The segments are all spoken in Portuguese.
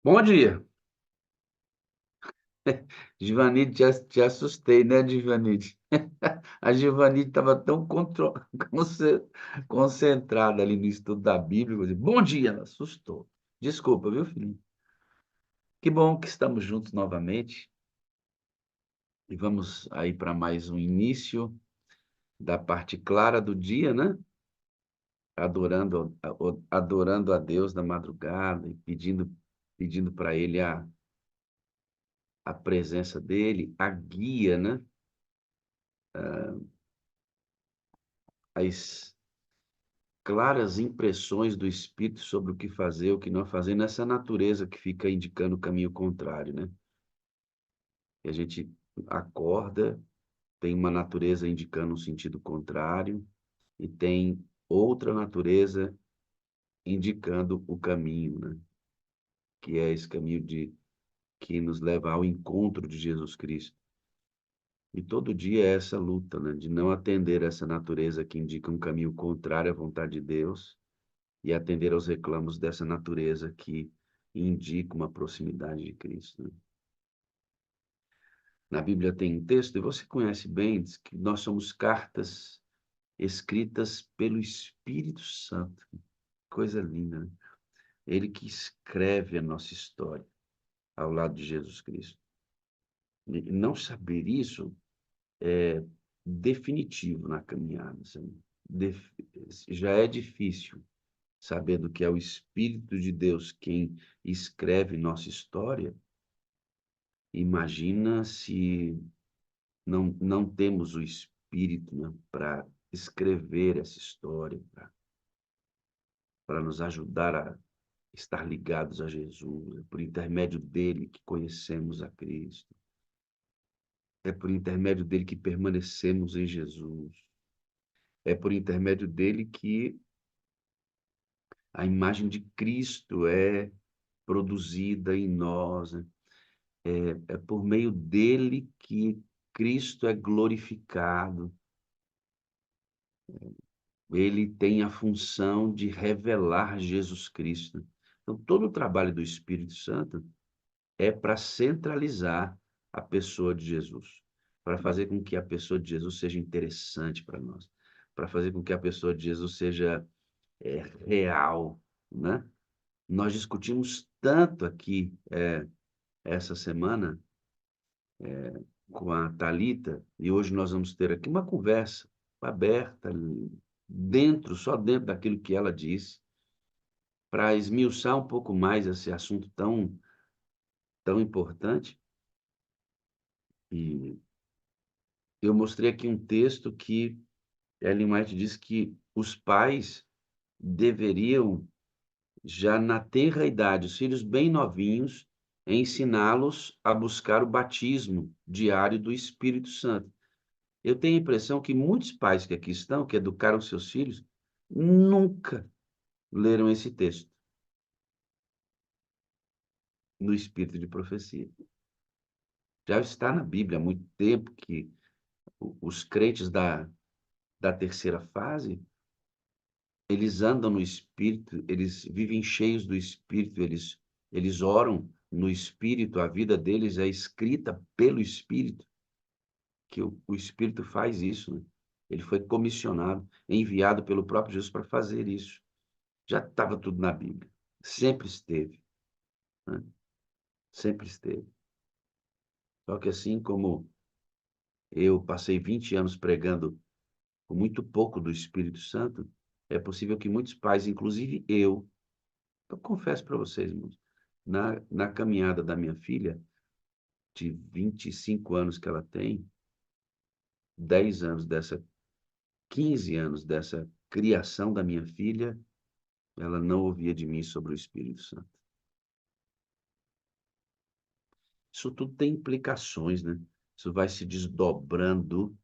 Bom dia. Givanite, te assustei, né, Givanite? A Givanite estava tão concentrada ali no estudo da Bíblia. Eu disse, bom dia, ela assustou. Desculpa, viu, filhinho? Que bom que estamos juntos novamente e vamos aí para mais um início da parte clara do dia, né? Adorando a Deus na madrugada e pedindo para Ele a presença dele, a guia, né? As claras impressões do espírito sobre o que fazer, o que não fazer, nessa natureza que fica indicando o caminho contrário, né? E a gente acorda, tem uma natureza indicando um sentido contrário e tem outra natureza indicando o caminho, né? Que é esse caminho que nos leva ao encontro de Jesus Cristo. E todo dia é essa luta, né? De não atender essa natureza que indica um caminho contrário à vontade de Deus e atender aos reclamos dessa natureza que indica uma proximidade de Cristo, né? Na Bíblia tem um texto, e você conhece bem, diz que nós somos cartas escritas pelo Espírito Santo. Coisa linda, né? Ele que escreve a nossa história ao lado de Jesus Cristo. E não saber isso é definitivo na caminhada, sabe? Def- Já é difícil sabendo que é o Espírito de Deus quem escreve nossa história. Imagina se não temos o Espírito, né, para escrever essa história, para nos ajudar a estar ligados a Jesus. É por intermédio dele que conhecemos a Cristo. É por intermédio dele que permanecemos em Jesus. É por intermédio dele que a imagem de Cristo é produzida em nós, né? É por meio dele que Cristo é glorificado. Ele tem a função de revelar Jesus Cristo. Então, todo o trabalho do Espírito Santo é para centralizar a pessoa de Jesus, para fazer com que a pessoa de Jesus seja interessante para nós, para fazer com que a pessoa de Jesus seja real, né? Nós discutimos tanto aqui essa semana com a Talita e hoje nós vamos ter aqui uma conversa aberta só dentro daquilo que ela disse, para esmiuçar um pouco mais esse assunto tão importante. E eu mostrei aqui um texto que Ellen White diz que os pais deveriam, já na tenra idade, os filhos bem novinhos, ensiná-los a buscar o batismo diário do Espírito Santo. Eu tenho a impressão que muitos pais que aqui estão, que educaram seus filhos, nunca leram esse texto no Espírito de Profecia. Já está na Bíblia há muito tempo que os crentes da terceira fase, eles andam no Espírito, eles vivem cheios do Espírito, eles oram no Espírito, a vida deles é escrita pelo Espírito, que o Espírito faz isso, né? Ele foi comissionado, enviado pelo próprio Jesus para fazer isso. Já estava tudo na Bíblia, sempre esteve, né? Sempre esteve. Só que assim como eu passei 20 anos pregando com muito pouco do Espírito Santo, é possível que muitos pais, inclusive eu confesso para vocês, irmãos, na caminhada da minha filha, de 25 anos que ela tem, 10 anos 15 anos dessa criação da minha filha, ela não ouvia de mim sobre o Espírito Santo. Isso tudo tem implicações, né? Isso vai se desdobrando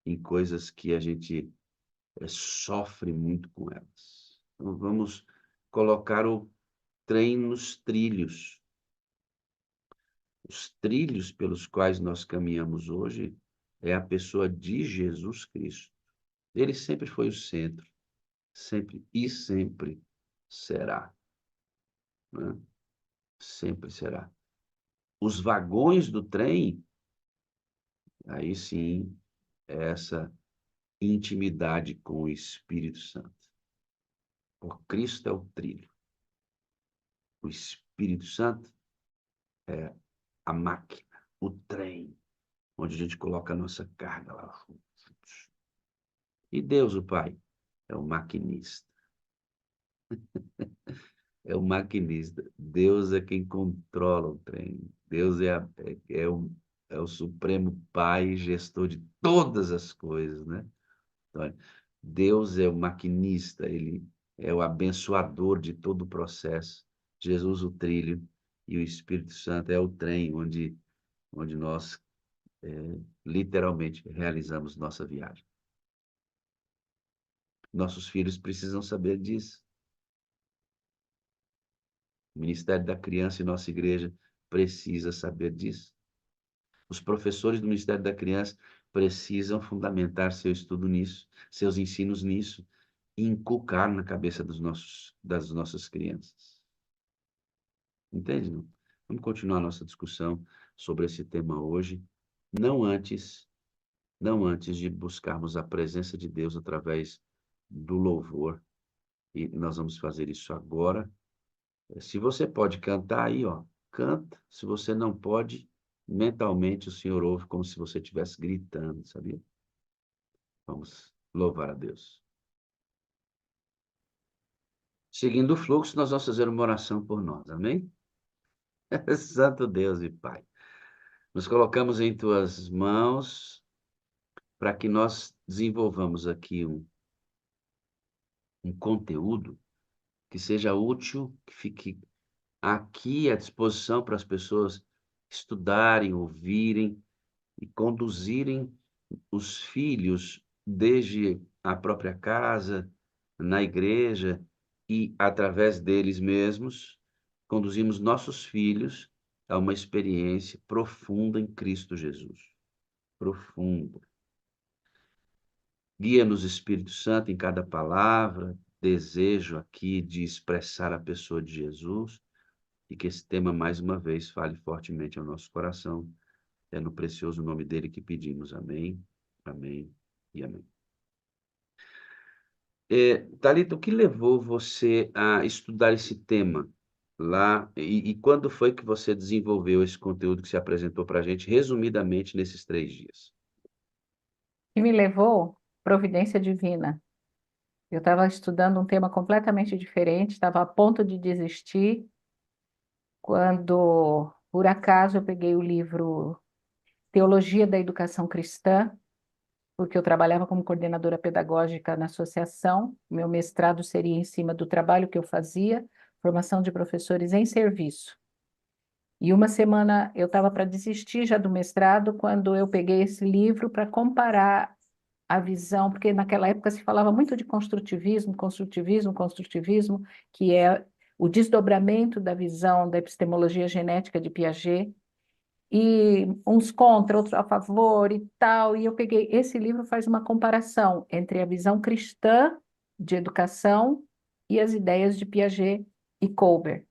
em coisas que a gente sofre muito com elas. Então, vamos colocar o trem nos trilhos. Os trilhos pelos quais nós caminhamos hoje é a pessoa de Jesus Cristo. Ele sempre foi o centro, sempre e sempre será, né? sempre será. Os vagões do trem, aí sim, é essa intimidade com o Espírito Santo. Por Cristo é o trilho. O Espírito Santo é a máquina, o trem, onde a gente coloca a nossa carga lá. E Deus, o Pai, é o maquinista. É o maquinista. Deus é quem controla o trem. Deus é o supremo Pai e gestor de todas as coisas, né? Então, olha, Deus é o maquinista, ele é o abençoador de todo o processo. Jesus, o trilho, e o Espírito Santo é o trem onde nós literalmente realizamos nossa viagem. Nossos filhos precisam saber disso. O Ministério da Criança e nossa igreja precisa saber disso. Os professores do Ministério da Criança precisam fundamentar seu estudo nisso, seus ensinos nisso, e inculcar na cabeça das nossas crianças. Entende, não? Vamos continuar a nossa discussão sobre esse tema hoje, não antes, não antes de buscarmos a presença de Deus através do louvor. E nós vamos fazer isso agora. Se você pode cantar aí, ó, canta. Se você não pode, mentalmente o Senhor ouve como se você estivesse gritando, sabia? Vamos louvar a Deus. Seguindo o fluxo, nós vamos fazer uma oração por nós, amém? Santo Deus e Pai, nos colocamos em tuas mãos para que nós desenvolvamos aqui um conteúdo que seja útil, que fique aqui à disposição para as pessoas estudarem, ouvirem e conduzirem os filhos desde a própria casa, na igreja e através deles mesmos, conduzimos nossos filhos a uma experiência profunda em Cristo Jesus. Profunda. Guia-nos, Espírito Santo, em cada palavra, desejo aqui de expressar a pessoa de Jesus e que esse tema, mais uma vez, fale fortemente ao nosso coração. É no precioso nome dele que pedimos. Amém, amém e amém. Thalita, o que levou você a estudar esse tema lá e quando foi que você desenvolveu esse conteúdo que se apresentou para a gente, resumidamente, nesses 3 dias? Que me levou providência divina. Eu estava estudando um tema completamente diferente, estava a ponto de desistir, quando, por acaso, eu peguei o livro Teologia da Educação Cristã, porque eu trabalhava como coordenadora pedagógica na associação. Meu mestrado seria em cima do trabalho que eu fazia, formação de professores em serviço. E uma semana eu estava para desistir já do mestrado, quando eu peguei esse livro para comparar a visão, porque naquela época se falava muito de construtivismo, construtivismo, construtivismo, que é o desdobramento da visão da epistemologia genética de Piaget, e uns contra, outros a favor e tal. E eu peguei esse livro, faz uma comparação entre a visão cristã de educação e as ideias de Piaget e Kohlberg.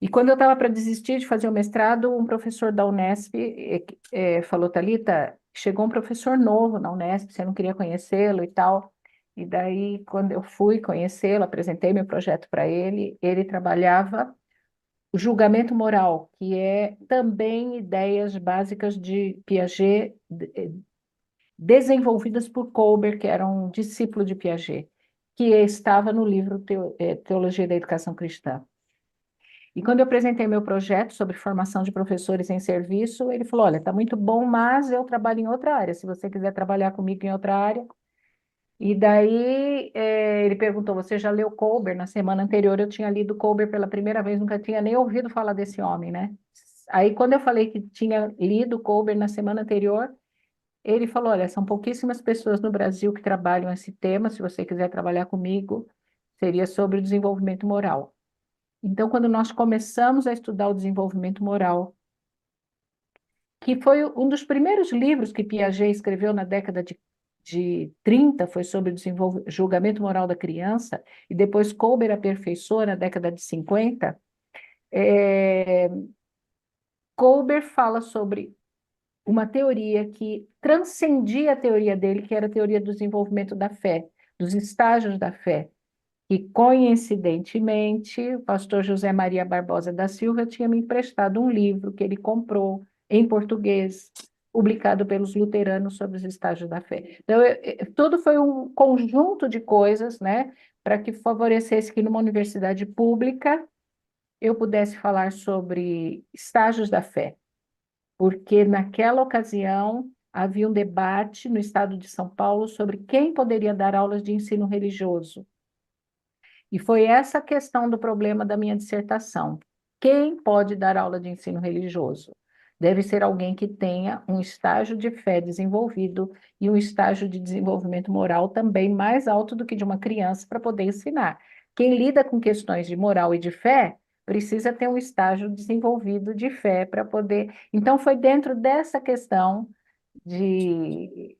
E quando eu estava para desistir de fazer o mestrado, um professor da Unesp falou: Thalita, chegou um professor novo na Unesp, você não queria conhecê-lo e tal. E daí, quando eu fui conhecê-lo, apresentei meu projeto para ele, ele trabalhava o julgamento moral, que é também ideias básicas de Piaget, desenvolvidas por Kohlberg, que era um discípulo de Piaget, que estava no livro Teologia da Educação Cristã. E quando eu apresentei meu projeto sobre formação de professores em serviço, ele falou: olha, está muito bom, mas eu trabalho em outra área. Se você quiser trabalhar comigo em outra área. E daí ele perguntou: você já leu Kohlberg? Na semana anterior eu tinha lido Kohlberg pela primeira vez, nunca tinha nem ouvido falar desse homem, né? Aí quando eu falei que tinha lido Kohlberg na semana anterior, ele falou: olha, são pouquíssimas pessoas no Brasil que trabalham esse tema. Se você quiser trabalhar comigo, seria sobre o desenvolvimento moral. Então, quando nós começamos a estudar o desenvolvimento moral, que foi um dos primeiros livros que Piaget escreveu na década de 30, foi sobre o julgamento moral da criança, e depois Kohlberg aperfeiçoou na década de 50, É, Colbert fala sobre uma teoria que transcendia a teoria dele, que era a teoria do desenvolvimento da fé, dos estágios da fé. E, coincidentemente, o pastor José Maria Barbosa da Silva tinha me emprestado um livro que ele comprou em português, publicado pelos luteranos sobre os estágios da fé. Então, tudo foi um conjunto de coisas, né, para que favorecesse que numa universidade pública eu pudesse falar sobre estágios da fé, porque naquela ocasião havia um debate no estado de São Paulo sobre quem poderia dar aulas de ensino religioso. E foi essa a questão do problema da minha dissertação. Quem pode dar aula de ensino religioso? Deve ser alguém que tenha um estágio de fé desenvolvido e um estágio de desenvolvimento moral também mais alto do que de uma criança para poder ensinar. Quem lida com questões de moral e de fé precisa ter um estágio desenvolvido de fé para poder. Então, foi dentro dessa questão de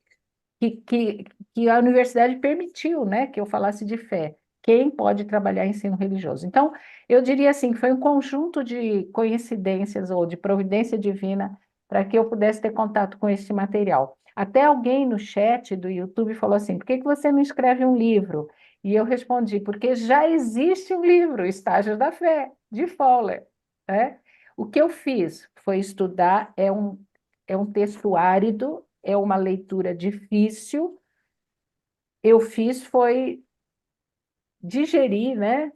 que, que, que a universidade permitiu, né, que eu falasse de fé. Quem pode trabalhar ensino religioso? Então, eu diria assim, que foi um conjunto de coincidências ou de providência divina para que eu pudesse ter contato com esse material. Até alguém no chat do YouTube falou assim, por que você não escreve um livro? E eu respondi, porque já existe um livro, Estágios da Fé, de Fowler, né? O que eu fiz foi estudar, é um texto árido, é uma leitura difícil. Eu fiz foi digerir, né,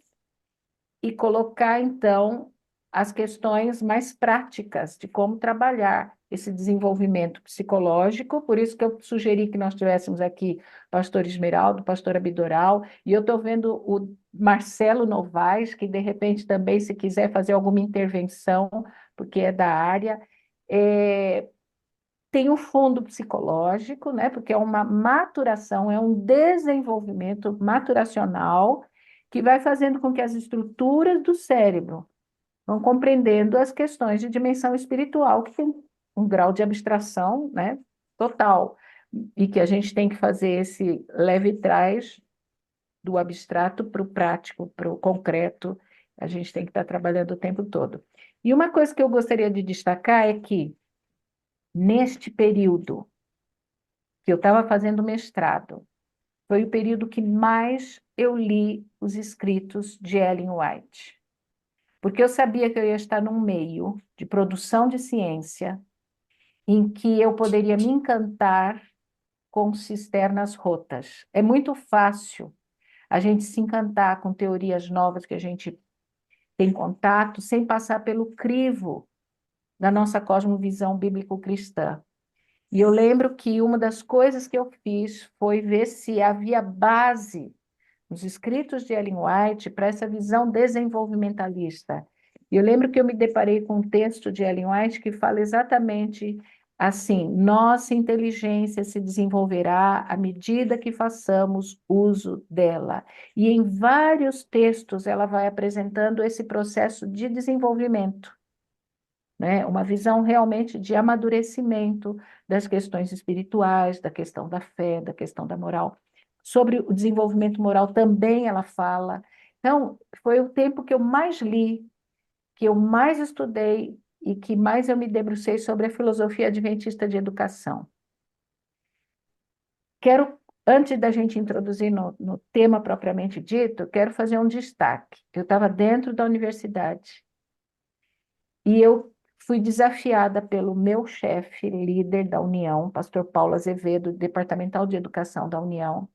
e colocar então as questões mais práticas de como trabalhar esse desenvolvimento psicológico. Por isso que eu sugeri que nós tivéssemos aqui pastor Esmeraldo, pastor Abidoral, e eu estou vendo o Marcelo Novaes, que de repente também, se quiser fazer alguma intervenção, porque é da área. Tem o fundo psicológico, né? Porque é uma maturação, é um desenvolvimento maturacional que vai fazendo com que as estruturas do cérebro vão compreendendo as questões de dimensão espiritual, que tem um grau de abstração, né, total, e que a gente tem que fazer esse leve trás do abstrato para o prático, para o concreto, a gente tem que estar trabalhando o tempo todo. E uma coisa que eu gostaria de destacar é que, neste período que eu estava fazendo mestrado, foi o período que mais eu li os escritos de Ellen White, porque eu sabia que eu ia estar num meio de produção de ciência em que eu poderia me encantar com cisternas rotas. É muito fácil a gente se encantar com teorias novas que a gente tem contato sem passar pelo crivo da nossa cosmovisão bíblico-cristã. E eu lembro que uma das coisas que eu fiz foi ver se havia base nos escritos de Ellen White para essa visão desenvolvimentalista. E eu lembro que eu me deparei com um texto de Ellen White que fala exatamente assim: nossa inteligência se desenvolverá à medida que façamos uso dela. E em vários textos ela vai apresentando esse processo de desenvolvimento, né? Uma visão realmente de amadurecimento das questões espirituais, da questão da fé, da questão da moral. Sobre o desenvolvimento moral também ela fala. Então, foi o tempo que eu mais li, que eu mais estudei e que mais eu me debrucei sobre a filosofia adventista de educação. Quero, antes da gente introduzir no tema propriamente dito, quero fazer um destaque. Eu estava dentro da universidade e eu fui desafiada pelo meu chefe, líder da União, pastor Paulo Azevedo, departamental de educação da União,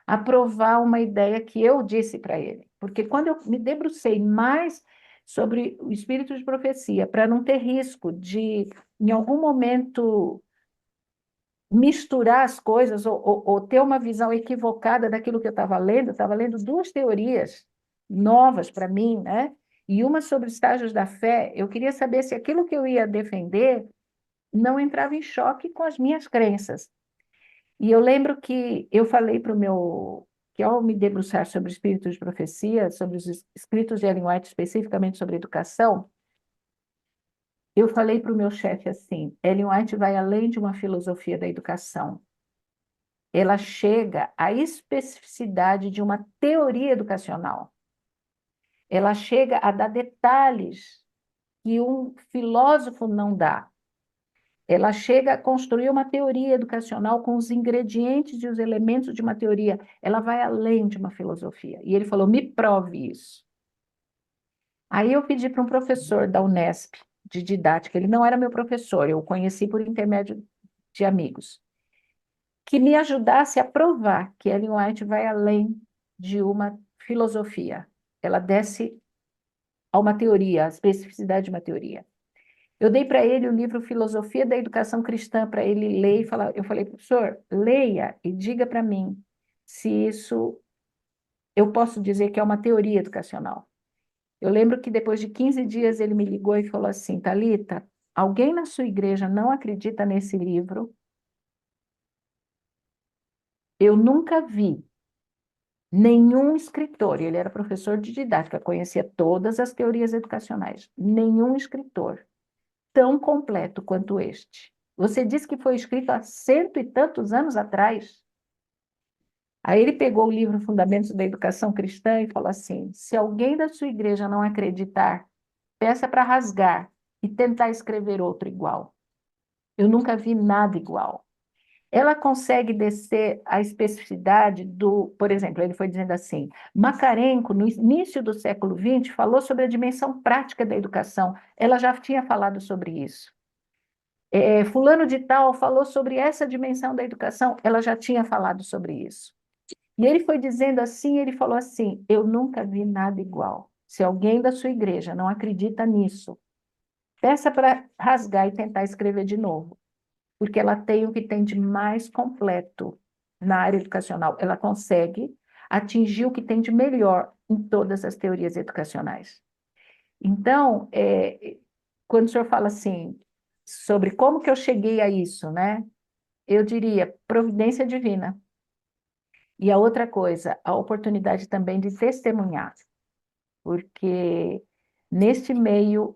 a aprovar uma ideia que eu disse para ele. Porque quando eu me debrucei mais sobre o espírito de profecia, para não ter risco de, em algum momento, misturar as coisas ou ter uma visão equivocada daquilo que eu estava lendo duas teorias novas para mim, né? E uma sobre estágios da fé. Eu queria saber se aquilo que eu ia defender não entrava em choque com as minhas crenças. E eu lembro que eu falei para o meu, que ao me debruçar sobre o espírito de profecia, sobre os escritos de Ellen White, especificamente sobre educação, eu falei para o meu chefe assim: Ellen White vai além de uma filosofia da educação. Ela chega à especificidade de uma teoria educacional. Ela chega a dar detalhes que um filósofo não dá. Ela chega a construir uma teoria educacional com os ingredientes e os elementos de uma teoria. Ela vai além de uma filosofia. E ele falou: me prove isso. Aí eu pedi para um professor da Unesp de didática, ele não era meu professor, eu o conheci por intermédio de amigos, que me ajudasse a provar que Ellen White vai além de uma filosofia. Ela desce a uma teoria, a especificidade de uma teoria. Eu dei para ele o livro Filosofia da Educação Cristã para ele ler e falar. Eu falei, professor, leia e diga para mim se isso eu posso dizer que é uma teoria educacional. Eu lembro que depois de 15 dias ele me ligou e falou assim, Thalita, alguém na sua igreja não acredita nesse livro? Eu nunca vi nenhum escritor, e ele era professor de didática, conhecia todas as teorias educacionais, nenhum escritor tão completo quanto este. Você disse que foi escrito há cento e tantos anos atrás. Aí ele pegou o livro Fundamentos da Educação Cristã e falou assim: se alguém da sua igreja não acreditar, peça para rasgar e tentar escrever outro igual. Eu nunca vi nada igual. Ela consegue descer a especificidade do, por exemplo, ele foi dizendo assim, Macarenco, no início do século XX, falou sobre a dimensão prática da educação. Ela já tinha falado sobre isso. Fulano de tal falou sobre essa dimensão da educação, ela já tinha falado sobre isso. E ele foi dizendo assim, ele falou assim, eu nunca vi nada igual. Se alguém da sua igreja não acredita nisso, peça para rasgar e tentar escrever de novo, porque ela tem o que tem de mais completo na área educacional. Ela consegue atingir o que tem de melhor em todas as teorias educacionais. Então, quando o senhor fala assim, sobre como que eu cheguei a isso, né? Eu diria providência divina. E a outra coisa, a oportunidade também de testemunhar, porque neste meio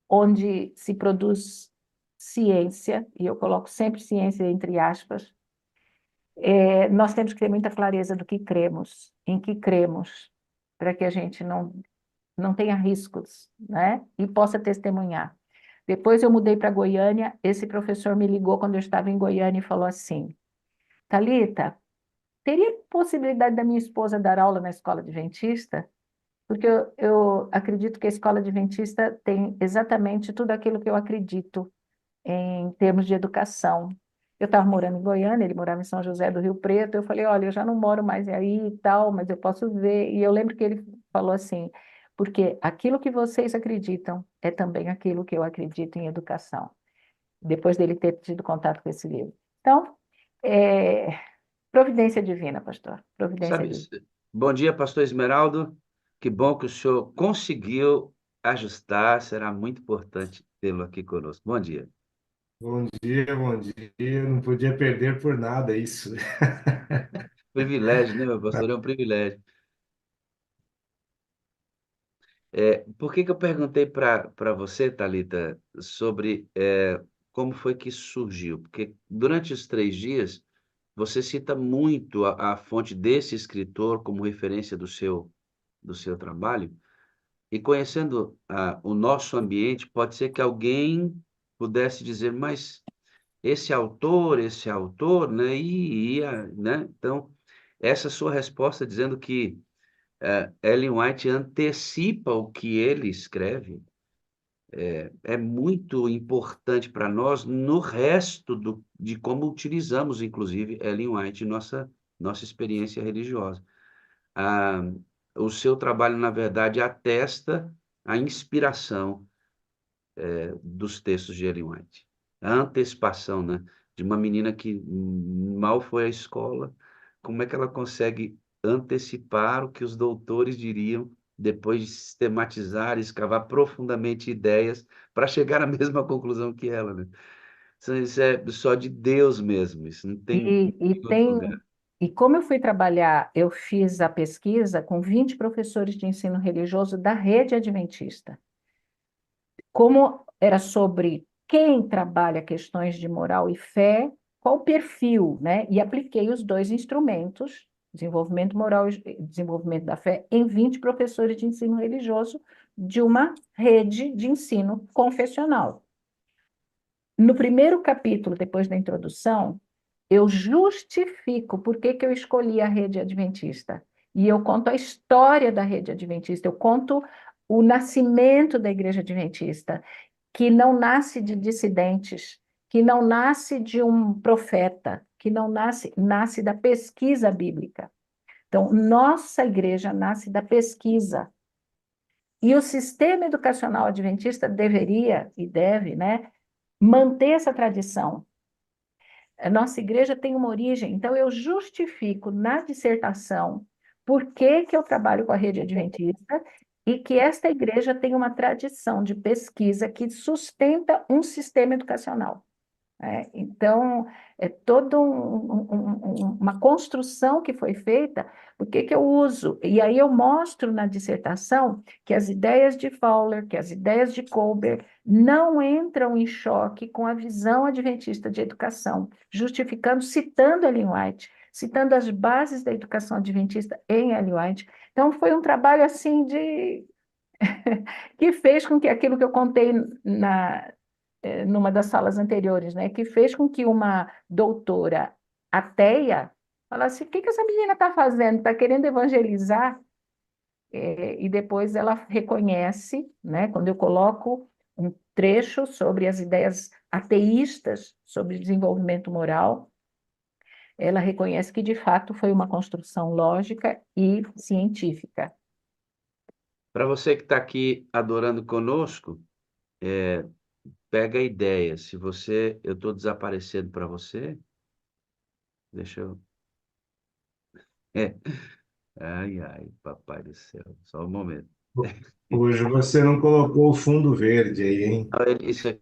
onde se produz ciência, e eu coloco sempre ciência entre aspas, nós temos que ter muita clareza do que cremos, em que cremos, para que a gente não tenha riscos, né? E possa testemunhar. Depois eu mudei para Goiânia, esse professor me ligou quando eu estava em Goiânia e falou assim, Thalita, teria possibilidade da minha esposa dar aula na escola adventista? Porque eu acredito que a escola adventista tem exatamente tudo aquilo que eu acredito em termos de educação. Eu estava morando em Goiânia, ele morava em São José do Rio Preto, eu falei, olha, eu já não moro mais aí e tal, mas eu posso ver. E eu lembro que ele falou assim, porque aquilo que vocês acreditam é também aquilo que eu acredito em educação, depois dele ter tido contato com esse livro. Então, é, providência divina, pastor, providência Sabe, divina. bom dia, pastor Esmeraldo. Que bom que o senhor conseguiu ajustar. Será muito importante tê-lo aqui conosco. Bom dia. Bom dia, bom dia. Não podia perder por nada isso. Privilégio, né, meu pastor? É um privilégio. Por que que eu perguntei para você, Thalita, sobre como foi que surgiu? Porque durante os 3 dias, você cita muito a fonte desse escritor como referência do seu trabalho, e conhecendo o nosso ambiente, pode ser que alguém pudesse dizer, mas esse autor, né? Né? Então, essa sua resposta dizendo que Ellen White antecipa o que ele escreve, é muito importante para nós no resto de como utilizamos, inclusive, Ellen White em nossa experiência religiosa. Ah, o seu trabalho, na verdade, atesta a inspiração dos textos de Ellen White. A antecipação, né, de uma menina que mal foi à escola, como é que ela consegue antecipar o que os doutores diriam depois de sistematizar e escavar profundamente ideias para chegar à mesma conclusão que ela, né? Isso é só de Deus mesmo, isso não tem E em outro tem, lugar. e como eu fui trabalhar, eu fiz a pesquisa com 20 professores de ensino religioso da rede adventista. Como era sobre quem trabalha questões de moral e fé, qual o perfil, né? E apliquei os dois instrumentos desenvolvimento moral e desenvolvimento da fé, em 20 professores de ensino religioso de uma rede de ensino confessional. No primeiro capítulo, depois da introdução, eu justifico por que que eu escolhi a rede adventista. E eu conto a história da rede adventista, eu conto o nascimento da igreja adventista, que não nasce de dissidentes, que não nasce de um profeta, que não nasce da pesquisa bíblica. Então, nossa igreja nasce da pesquisa. E o sistema educacional adventista deveria e deve, né, manter essa tradição. A nossa igreja tem uma origem, então eu justifico na dissertação por que que eu trabalho com a rede adventista e que esta igreja tem uma tradição de pesquisa que sustenta um sistema educacional. Então, é toda uma construção que foi feita, por que que eu uso? E aí eu mostro na dissertação que as ideias de Fowler, que as ideias de Kohlberg não entram em choque com a visão adventista de educação, justificando, citando Ellen White, citando as bases da educação adventista em Ellen White. Então, foi um trabalho assim de que fez com que aquilo que eu contei numa das salas anteriores, né, que fez com que uma doutora ateia falasse: o que que essa menina está fazendo? Está querendo evangelizar? E depois ela reconhece, né, quando eu coloco um trecho sobre as ideias ateístas sobre desenvolvimento moral, ela reconhece que, de fato, foi uma construção lógica e científica. Para você que está aqui adorando conosco, pega a ideia. Se eu estou desaparecendo para você, deixa eu. É. Ai, ai, papai do céu. Só um momento. Hoje você não colocou o fundo verde aí, hein? Isso aqui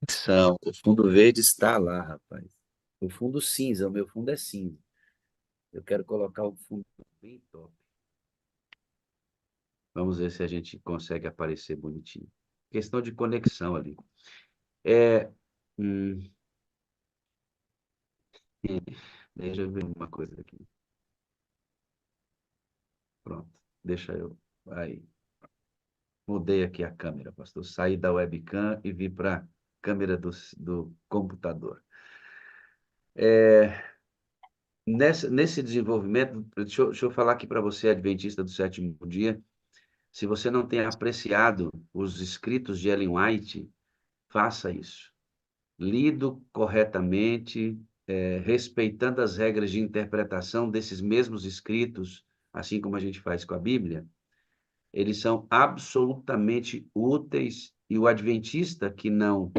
são. O fundo verde está lá, rapaz. O fundo cinza, o meu fundo é cinza. Eu quero colocar o fundo bem top. Vamos ver se a gente consegue aparecer bonitinho. Questão de conexão ali. É, hum, deixa eu ver uma coisa aqui. Pronto, deixa eu. Aí. Mudei aqui a câmera, pastor. Saí da webcam e vim para a câmera do computador. Nesse desenvolvimento, deixa eu falar aqui para você, adventista do sétimo dia, se você não tem apreciado os escritos de Ellen White, faça isso. Lido corretamente, respeitando as regras de interpretação desses mesmos escritos, assim como a gente faz com a Bíblia, eles são absolutamente úteis e o adventista que não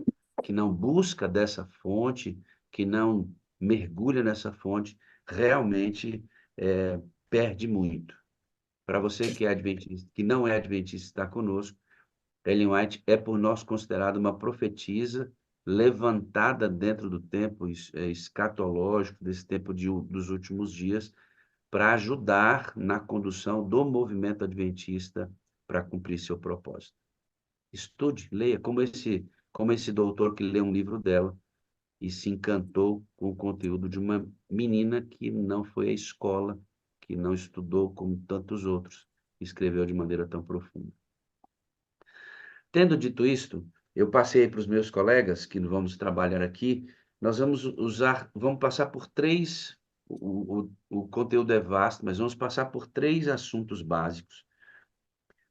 busca dessa fonte, que não mergulha nessa fonte, realmente perde muito. Para você que é adventista, que não é adventista, está conosco, Ellen White é por nós considerada uma profetisa levantada dentro do tempo escatológico, desse tempo dos últimos dias, para ajudar na condução do movimento adventista para cumprir seu propósito. Estude, leia, como esse doutor que lê um livro dela e se encantou com o conteúdo de uma menina que não foi à escola, que não estudou como tantos outros, escreveu de maneira tão profunda. Tendo dito isto, eu passei para os meus colegas, que vamos trabalhar aqui, nós vamos passar por três, o conteúdo é vasto, mas vamos passar por três assuntos básicos.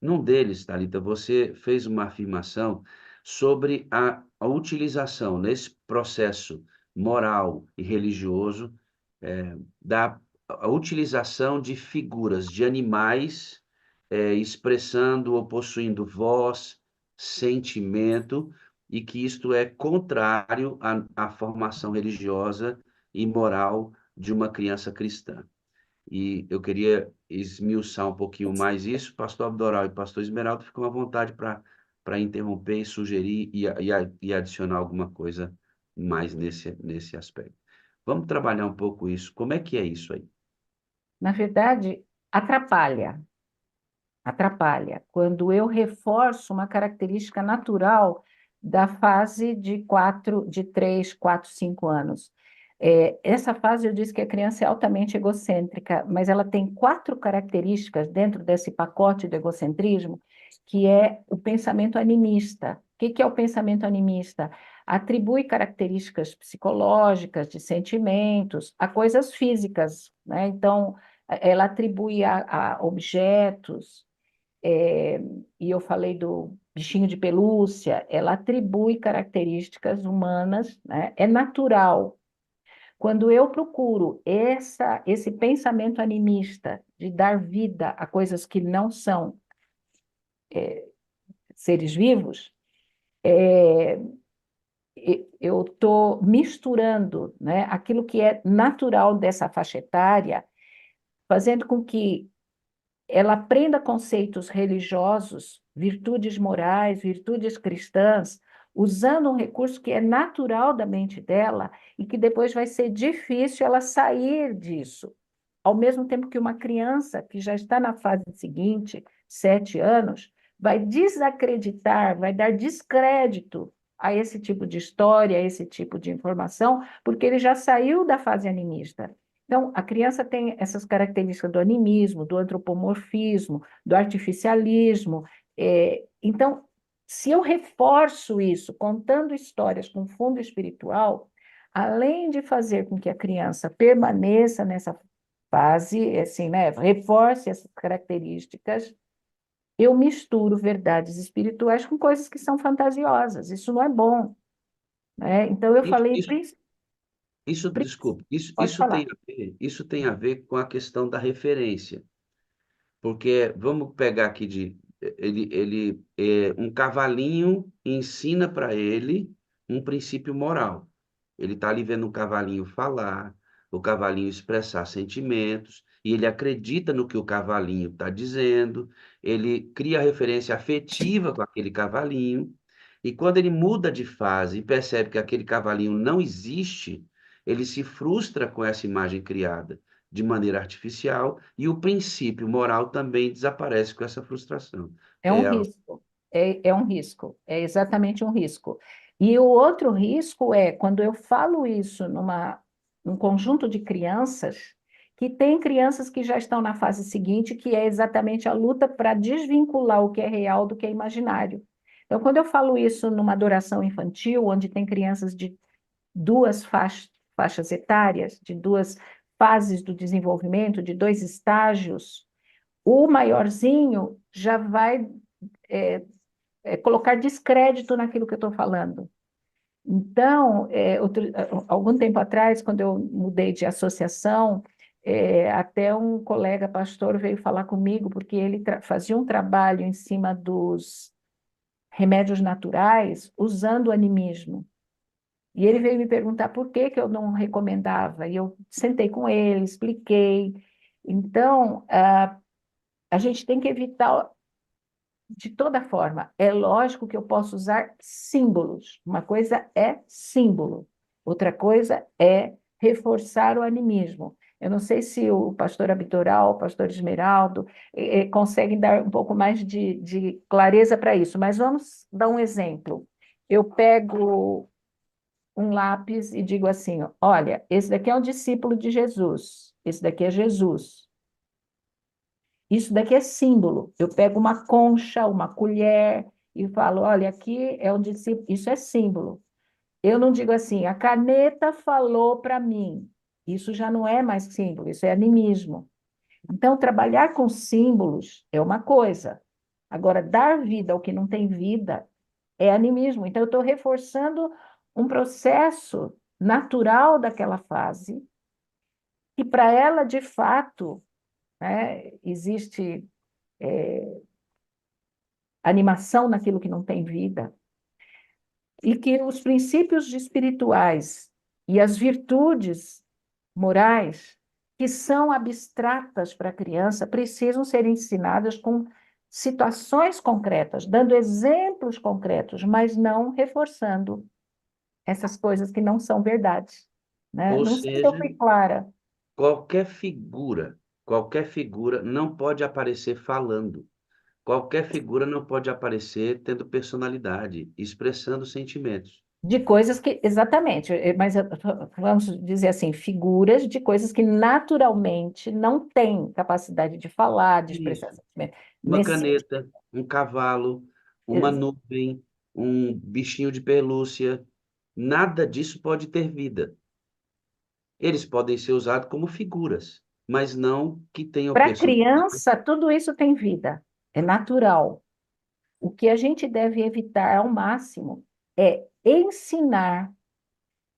Num deles, Thalita, você fez uma afirmação sobre a utilização nesse processo moral e religioso, a utilização de figuras de animais expressando ou possuindo voz, sentimento, e que isto é contrário à formação religiosa e moral de uma criança cristã. E eu queria esmiuçar um pouquinho mais isso. Pastor Abdoral e pastor Esmeraldo ficam à vontade para interromper e sugerir e adicionar alguma coisa mais nesse aspecto. Vamos trabalhar um pouco isso. Como é que é isso aí? Na verdade, atrapalha. Atrapalha. Quando eu reforço uma característica natural da fase de 3, 4, 5 anos. Essa fase eu disse que a criança é altamente egocêntrica, mas ela tem 4 características dentro desse pacote do egocentrismo, que é o pensamento animista. O que é o pensamento animista? Atribui características psicológicas, de sentimentos, a coisas físicas, né? Então, ela atribui a objetos, e eu falei do bichinho de pelúcia, ela atribui características humanas, né? É natural. Quando eu procuro esse pensamento animista de dar vida a coisas que não são seres vivos, eu estou misturando, né, aquilo que é natural dessa faixa etária, fazendo com que ela aprenda conceitos religiosos, virtudes morais, virtudes cristãs, usando um recurso que é natural da mente dela e que depois vai ser difícil ela sair disso. Ao mesmo tempo que uma criança que já está na fase seguinte, 7 anos, vai desacreditar, vai dar descrédito a esse tipo de história, a esse tipo de informação, porque ele já saiu da fase animista. Então, a criança tem essas características do animismo, do antropomorfismo, do artificialismo. Então, se eu reforço isso, contando histórias com fundo espiritual, além de fazer com que a criança permaneça nessa fase, assim, né, reforce essas características, eu misturo verdades espirituais com coisas que são fantasiosas. Isso não é bom, né? Então, eu Isso, falei, isso, desculpe, pode falar. isso tem a ver com a questão da referência. Porque vamos pegar aqui um cavalinho ensina para ele um princípio moral. Ele está ali vendo um cavalinho falar, o cavalinho expressar sentimentos, e ele acredita no que o cavalinho está dizendo, ele cria referência afetiva com aquele cavalinho, e quando ele muda de fase e percebe que aquele cavalinho não existe, ele se frustra com essa imagem criada de maneira artificial, e o princípio moral também desaparece com essa frustração. É um risco, é um risco, é exatamente um risco. E o outro risco é quando eu falo isso num conjunto de crianças, que tem crianças que já estão na fase seguinte, que é exatamente a luta para desvincular o que é real do que é imaginário. Então, quando eu falo isso numa adoração infantil, onde tem crianças de 2 faixas etárias, de 2 fases do desenvolvimento, de 2 estágios, o maiorzinho já vai é, colocar descrédito naquilo que eu estou falando. Então, algum tempo atrás, quando eu mudei de associação, até um colega pastor veio falar comigo, porque ele fazia um trabalho em cima dos remédios naturais usando o animismo. E ele veio me perguntar por que que eu não recomendava. E eu sentei com ele, expliquei. Então, a gente tem que evitar de toda forma. É lógico que eu posso usar símbolos. Uma coisa é símbolo, outra coisa é reforçar o animismo. Eu não sei se o pastor Abitoral, o pastor Esmeraldo, conseguem dar um pouco mais de clareza para isso, mas vamos dar um exemplo. Eu pego um lápis e digo assim: olha, esse daqui é um discípulo de Jesus, esse daqui é Jesus. Isso daqui é símbolo. Eu pego uma concha, uma colher e falo: olha, aqui é um discípulo, isso é símbolo. Eu não digo assim, a caneta falou para mim. Isso já não é mais símbolo, isso é animismo. Então, trabalhar com símbolos é uma coisa. Agora, dar vida ao que não tem vida é animismo. Então, eu estou reforçando um processo natural daquela fase, que para ela, de fato, né, existe animação naquilo que não tem vida, e que os princípios espirituais e as virtudes morais, que são abstratas para a criança, precisam ser ensinadas com situações concretas, dando exemplos concretos, mas não reforçando essas coisas que não são verdade, né? Ou Não sei se eu seja, fui clara. qualquer figura não pode aparecer falando. Qualquer figura não pode aparecer tendo personalidade, expressando sentimentos. De coisas que, exatamente, mas vamos dizer assim, figuras de coisas que naturalmente não têm capacidade de falar, de expressar Isso. sentimento. Uma Nesse caneta, um cavalo, uma sentido, nuvem, um bichinho de pelúcia, nada disso pode ter vida. Eles podem ser usados como figuras, mas não que tenham para personalidade. criança, tudo isso tem vida, é natural. O que a gente deve evitar ao máximo é ensinar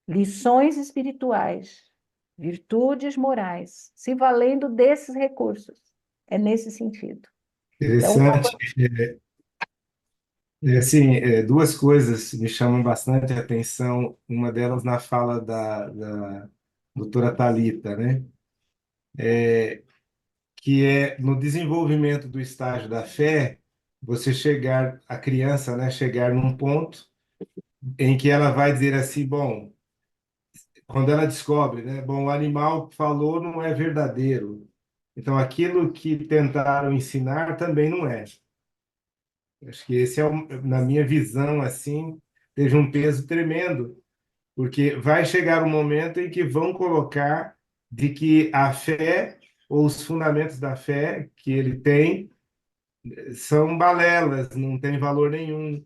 lições espirituais, virtudes morais, se valendo desses recursos. É nesse sentido. Então, uma Interessante. coisa. Assim, duas coisas me chamam bastante a atenção. Uma delas na fala da doutora Talita, né? Que é no desenvolvimento do estágio da fé, você chegar, a criança, né, chegar num ponto em que ela vai dizer assim, bom, quando ela descobre, né, bom, o animal falou não é verdadeiro. Então, aquilo que tentaram ensinar também não é. Acho que esse é, na minha visão, assim, teve um peso tremendo, porque vai chegar um momento em que vão colocar de que a fé ou os fundamentos da fé que ele tem são balelas, não tem valor nenhum,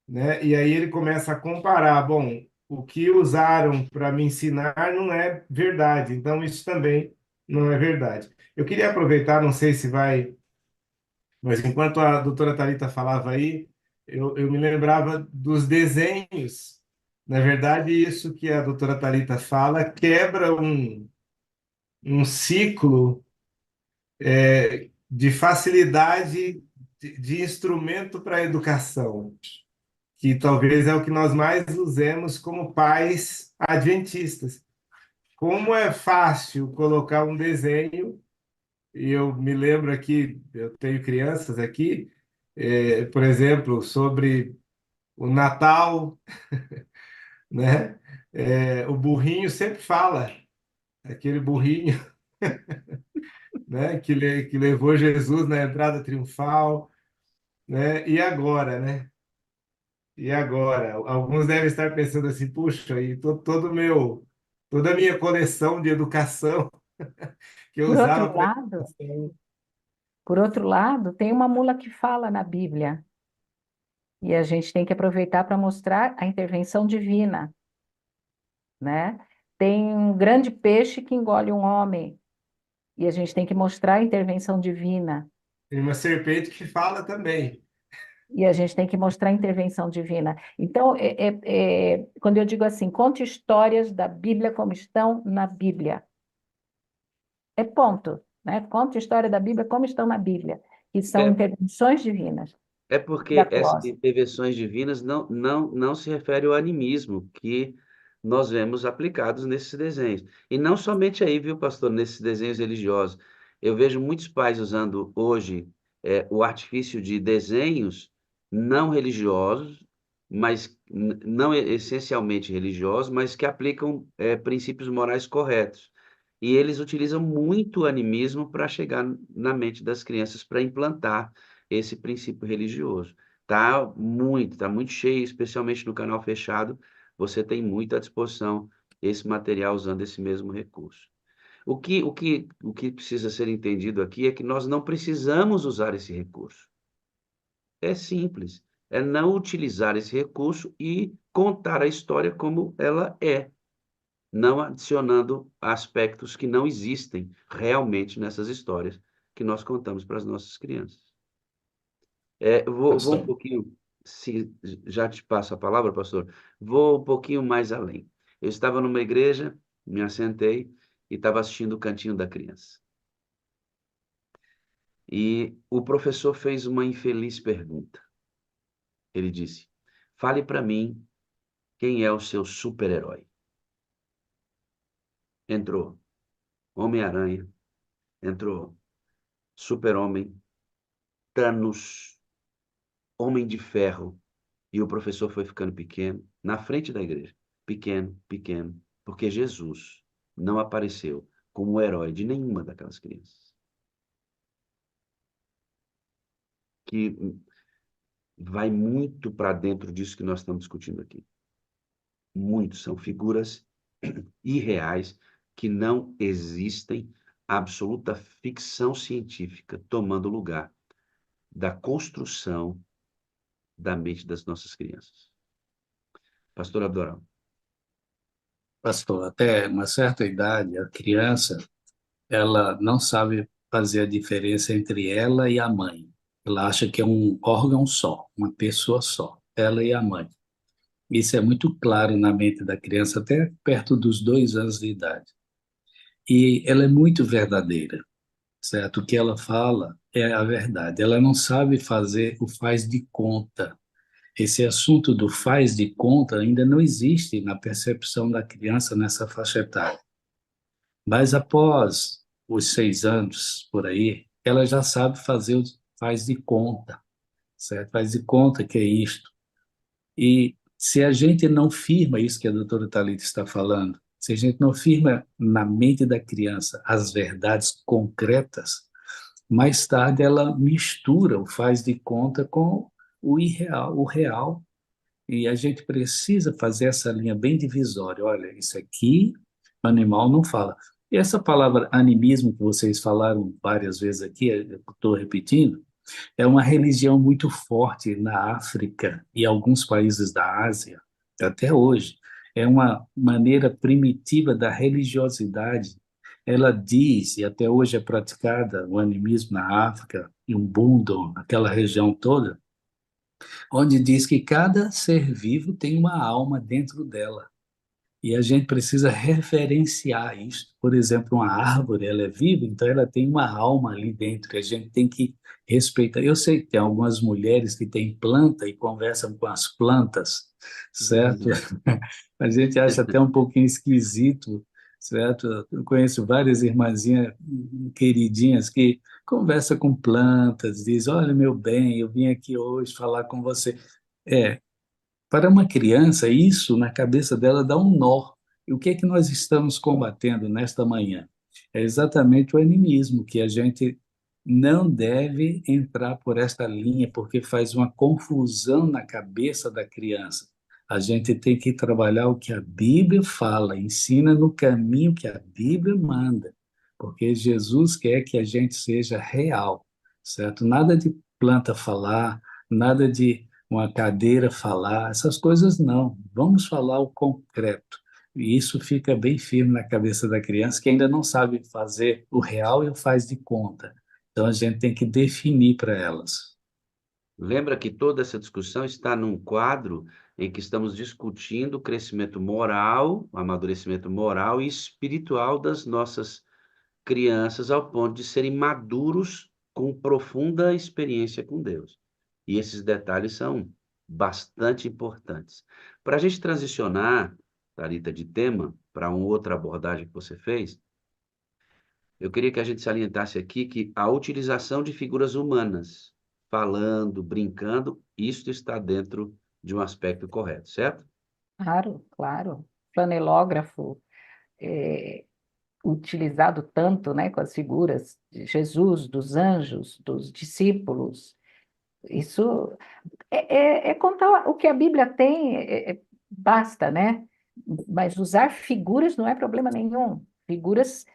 né? E aí ele começa a comparar, bom, o que usaram para me ensinar não é verdade, então isso também não é verdade. Eu queria aproveitar, não sei se vai, mas enquanto a doutora Thalita falava aí, eu me lembrava dos desenhos. Na verdade, isso que a doutora Thalita fala quebra um ciclo de facilidade de instrumento para a educação, que talvez é o que nós mais usemos como pais adventistas. Como é fácil colocar um desenho, e eu me lembro aqui, eu tenho crianças aqui, por exemplo, sobre o Natal, né? O burrinho sempre fala, aquele burrinho, né? Que levou Jesus na entrada triunfal, né? E agora, né? E agora? Alguns devem estar pensando assim, puxa, aí toda a minha coleção de educação que eu Por usava outro para lado, por outro lado, tem uma mula que fala na Bíblia, e a gente tem que aproveitar para mostrar a intervenção divina, né? Tem um grande peixe que engole um homem, e a gente tem que mostrar a intervenção divina. tem uma serpente que fala também. E a gente tem que mostrar a intervenção divina. Então, quando eu digo assim, conte histórias da Bíblia como estão na Bíblia. É ponto, né? Conte a história da Bíblia como estão na Bíblia, que são É, intervenções divinas, é porque essas miraculosas. intervenções divinas não se refere ao animismo que nós vemos aplicados nesses desenhos. E não somente aí, viu, pastor, nesses desenhos religiosos. Eu vejo muitos pais usando hoje o artifício de desenhos não religiosos, mas não essencialmente religiosos, mas que aplicam princípios morais corretos. E eles utilizam muito o animismo para chegar na mente das crianças, para implantar esse princípio religioso. Tá muito cheio, especialmente no canal fechado, você tem muito à disposição esse material usando esse mesmo recurso. O que precisa ser entendido aqui é que nós não precisamos usar esse recurso. É simples, é não utilizar esse recurso e contar a história como ela é, não adicionando aspectos que não existem realmente nessas histórias que nós contamos para as nossas crianças. Eu vou um Pastor. pouquinho, se já te passo a palavra, pastor, vou um pouquinho mais além. Eu estava numa igreja, me assentei e estava assistindo o Cantinho da Criança. E o professor fez uma infeliz pergunta. Ele disse: Fale para mim quem é o seu super-herói. Entrou Homem-Aranha, entrou Super-Homem, Thanos, Homem de Ferro. E o professor foi ficando pequeno, na frente da igreja. Pequeno, pequeno, porque Jesus não apareceu como herói de nenhuma daquelas crianças. Que vai muito para dentro disso que nós estamos discutindo aqui. Muito, são figuras irreais que não existem, absoluta ficção científica tomando lugar da construção da mente das nossas crianças. Pastor Abdoral. Pastor, até uma certa idade, a criança, ela não sabe fazer a diferença entre ela e a mãe. Ela acha que é um órgão só, uma pessoa só, ela e a mãe. Isso é muito claro na mente da criança até perto dos 2 anos de idade. E ela é muito verdadeira, certo? O que ela fala é a verdade. Ela não sabe fazer o faz de conta. Esse assunto do faz de conta ainda não existe na percepção da criança nessa faixa etária. Mas após os 6 anos, por aí, ela já sabe fazer o faz de conta, certo? Faz de conta que é isto. E se a gente não firma isso que a doutora Thalita está falando, se a gente não firma na mente da criança as verdades concretas, mais tarde ela mistura o faz de conta com o irreal, o real, e a gente precisa fazer essa linha bem divisória. Olha, isso aqui, o animal não fala. E essa palavra animismo que vocês falaram várias vezes aqui, eu estou repetindo, é uma religião muito forte na África e alguns países da Ásia, até hoje. É uma maneira primitiva da religiosidade. Ela diz, e até hoje é praticada, o animismo na África, e o Umbundo, aquela região toda, onde diz que cada ser vivo tem uma alma dentro dela. E a gente precisa referenciar isso. Por exemplo, uma árvore, ela é viva, então ela tem uma alma ali dentro, que a gente tem que respeitar. Eu sei que tem algumas mulheres que têm planta e conversam com as plantas, certo? A gente acha até um pouquinho esquisito, certo? Eu conheço várias irmãzinhas queridinhas que conversam com plantas, diz, olha, meu bem, eu vim aqui hoje falar com você. É, para uma criança, isso na cabeça dela dá um nó. E o que é que nós estamos combatendo nesta manhã? É exatamente o animismo, que a gente não deve entrar por esta linha, porque faz uma confusão na cabeça da criança. A gente tem que trabalhar o que a Bíblia fala, ensina no caminho que a Bíblia manda, porque Jesus quer que a gente seja real, certo? Nada de planta falar, nada de uma cadeira falar, essas coisas não. Vamos falar o concreto. E isso fica bem firme na cabeça da criança que ainda não sabe fazer o real e o faz de conta. Então a gente tem que definir para elas. Lembra que toda essa discussão está num quadro em que estamos discutindo o crescimento moral, o amadurecimento moral e espiritual das nossas crianças ao ponto de serem maduros com profunda experiência com Deus. E esses detalhes são bastante importantes. Para a gente transicionar, Thalita, de tema para uma outra abordagem que você fez, eu queria que a gente salientasse aqui que a utilização de figuras humanas, falando, brincando, isso está dentro de um aspecto correto, certo? Claro, claro. Flanelógrafo, é, utilizado tanto, né, com as figuras de Jesus, dos anjos, dos discípulos. Isso é contar o que a Bíblia tem, basta, né? Mas usar figuras não é problema nenhum. Figuras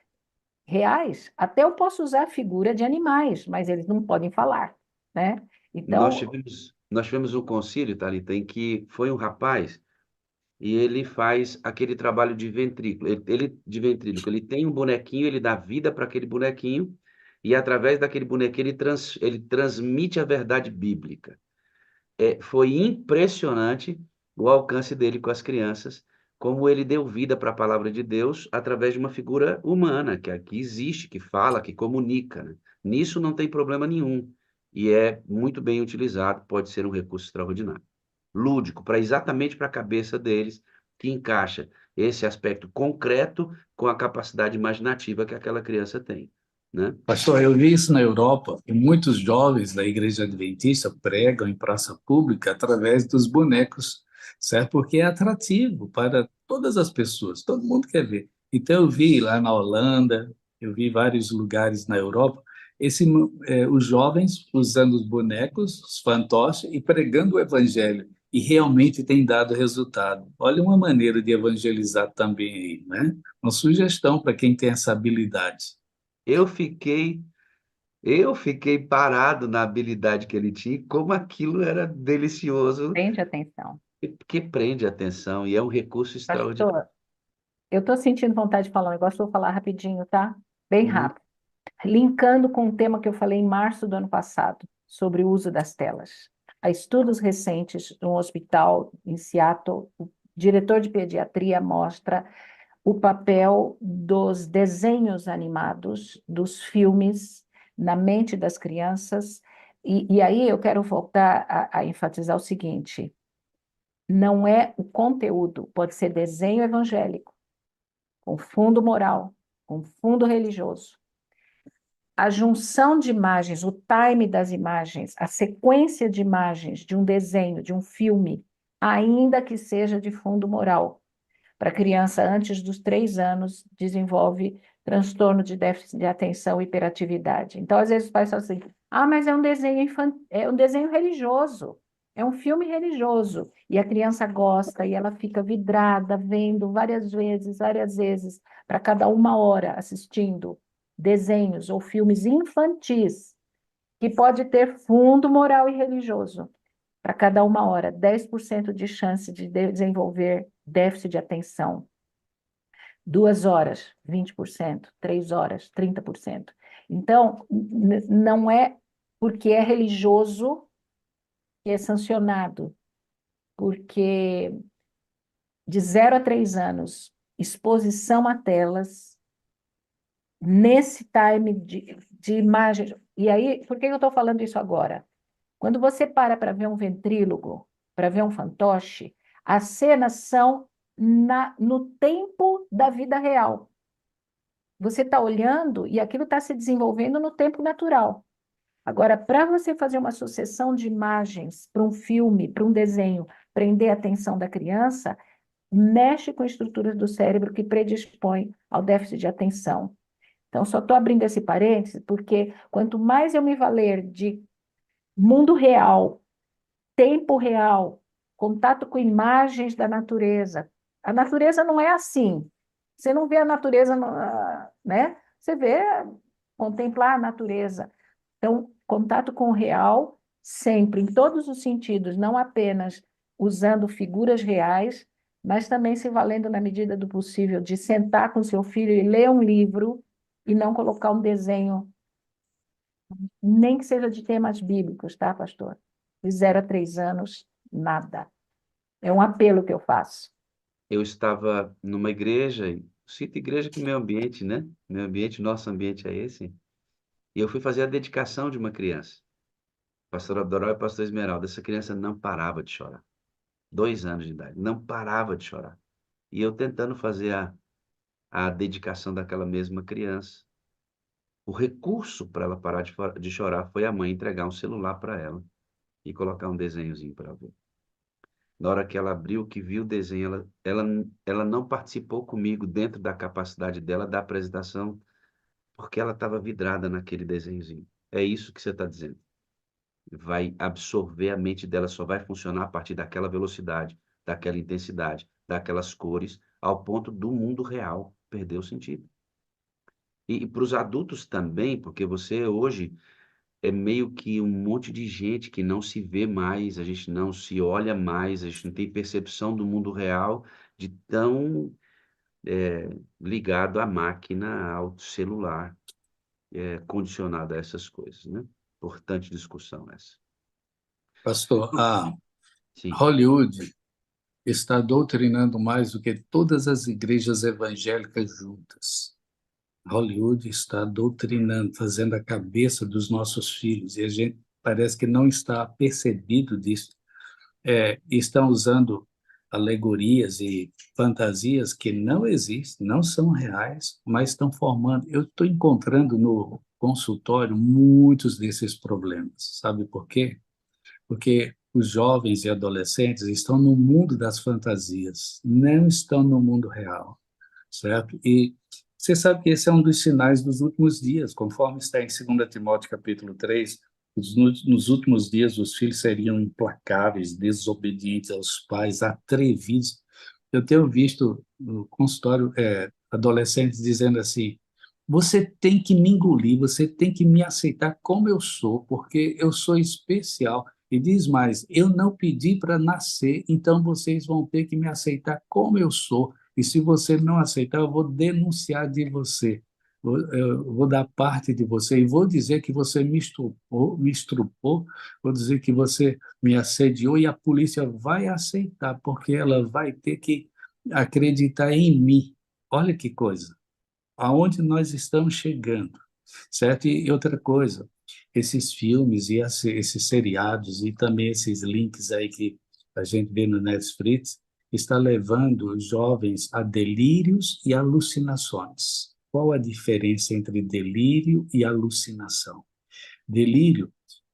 reais. Até eu posso usar figura de animais, mas eles não podem falar, né? Nós Então, tivemos, nós tivemos um concílio, Thalita, em que foi um rapaz e ele faz aquele trabalho de ventrículo. De ventríloco, ele tem um bonequinho, ele dá vida para aquele bonequinho e através daquele bonequinho ele transmite a verdade bíblica. Foi impressionante o alcance dele com as crianças, como ele deu vida para a palavra de Deus através de uma figura humana, que aqui existe, que fala, que comunica, né? Nisso não tem problema nenhum. E é muito bem utilizado, pode ser um recurso extraordinário. Lúdico, exatamente para a cabeça deles, que encaixa esse aspecto concreto com a capacidade imaginativa que aquela criança tem, né? Pastor, eu vi isso na Europa, e muitos jovens da Igreja Adventista pregam em praça pública através dos bonecos, certo? Porque é atrativo para todas as pessoas, todo mundo quer ver. Então, eu vi lá na Holanda, eu vi vários lugares na Europa, os jovens usando os bonecos, os fantoches, e pregando o evangelho. E realmente tem dado resultado. Olha uma maneira de evangelizar também aí, né? Uma sugestão para quem tem essa habilidade. Eu fiquei, eu fiquei parado na habilidade que ele tinha, e como aquilo era delicioso, Prende atenção. que prende a atenção e é um recurso extraordinário. Pastor, eu estou sentindo vontade de falar um negócio, vou falar rapidinho, tá? Bem Uhum. rápido. Linkando com o tema que eu falei em março do ano passado, sobre o uso das telas. Há estudos recentes no hospital em Seattle, o diretor de pediatria mostra o papel dos desenhos animados, dos filmes, na mente das crianças. E aí eu quero voltar a enfatizar o seguinte: não é o conteúdo, pode ser desenho evangélico, com fundo moral, com fundo religioso. A junção de imagens, o time das imagens, a sequência de imagens de um desenho, de um filme, ainda que seja de fundo moral. Para criança antes dos 3 anos, desenvolve transtorno de déficit de atenção e hiperatividade. Então, às vezes, os pais falam assim: ah, mas é um desenho é um desenho religioso, é um filme religioso. E a criança gosta e ela fica vidrada, vendo várias vezes, para cada 1 hora assistindo desenhos ou filmes infantis, que pode ter fundo moral e religioso. Para cada 1 hora, 10% de chance de desenvolver déficit de atenção. 2 horas, 20%. 3 horas, 30%. Então, não é porque é religioso que é sancionado, porque de 0 a 3 anos, exposição a telas, nesse time de imagens. E aí, por que eu estou falando isso agora? Quando você para ver um ventrílogo, para ver um fantoche, as cenas são no tempo da vida real. Você está olhando e aquilo está se desenvolvendo no tempo natural. Agora, para você fazer uma sucessão de imagens para um filme, para um desenho, prender a atenção da criança, mexe com estruturas do cérebro que predispõem ao déficit de atenção. Então, só estou abrindo esse parênteses porque quanto mais eu me valer de mundo real, tempo real, contato com imagens da natureza. A natureza não é assim. Você não vê a natureza, né? Você vê, contemplar a natureza. Então, contato com o real, sempre, em todos os sentidos, não apenas usando figuras reais, mas também se valendo, na medida do possível, de sentar com seu filho e ler um livro e não colocar um desenho, nem que seja de temas bíblicos, tá, pastor? De 0 a 3 anos, nada. É um apelo que eu faço. Eu estava numa igreja, cito igreja que meu ambiente, né? Meu ambiente, nosso ambiente é esse. E eu fui fazer a dedicação de uma criança. Pastor Abdoró e pastor Esmeralda. Essa criança não parava de chorar. 2 anos de idade, não parava de chorar. E eu tentando fazer a dedicação daquela mesma criança. O recurso para ela parar de chorar foi a mãe entregar um celular para ela e colocar um desenhozinho para ver. Na hora que ela abriu, que viu o desenho, ela não participou comigo dentro da capacidade dela da apresentação, porque ela estava vidrada naquele desenhozinho. É isso que você está dizendo. Vai absorver a mente dela, só vai funcionar a partir daquela velocidade, daquela intensidade, daquelas cores, ao ponto do mundo real perder o sentido. E para os adultos também, porque você hoje é meio que um monte de gente que não se vê mais, a gente não se olha mais, a gente não tem percepção do mundo real de tão ligado à máquina, ao celular, condicionado a essas coisas, né? Importante discussão essa. Pastor, a Sim. Hollywood está doutrinando mais do que todas as igrejas evangélicas juntas. Hollywood está doutrinando, fazendo a cabeça dos nossos filhos, e a gente parece que não está percebido disso. Estão usando alegorias e fantasias que não existem, não são reais, mas estão formando. Eu estou encontrando no consultório muitos desses problemas. Sabe por quê? Porque os jovens e adolescentes estão no mundo das fantasias, não estão no mundo real, certo? E Você sabe que esse é um dos sinais dos últimos dias, conforme está em 2 Timóteo capítulo 3, nos últimos dias os filhos seriam implacáveis, desobedientes aos pais, atrevidos. Eu tenho visto no consultório adolescentes dizendo assim: você tem que me engolir, você tem que me aceitar como eu sou, porque eu sou especial. E diz mais: eu não pedi para nascer, então vocês vão ter que me aceitar como eu sou. E se você não aceitar, eu vou denunciar de você. Eu vou dar parte de você e vou dizer que você me estrupou, vou dizer que você me assediou e a polícia vai aceitar, porque ela vai ter que acreditar em mim. Olha que coisa, aonde nós estamos chegando, certo? E outra coisa, esses filmes e esses seriados e também esses links aí que a gente vê no Netflix está levando os jovens a delírios e alucinações. Qual a diferença entre delírio e alucinação? Delírio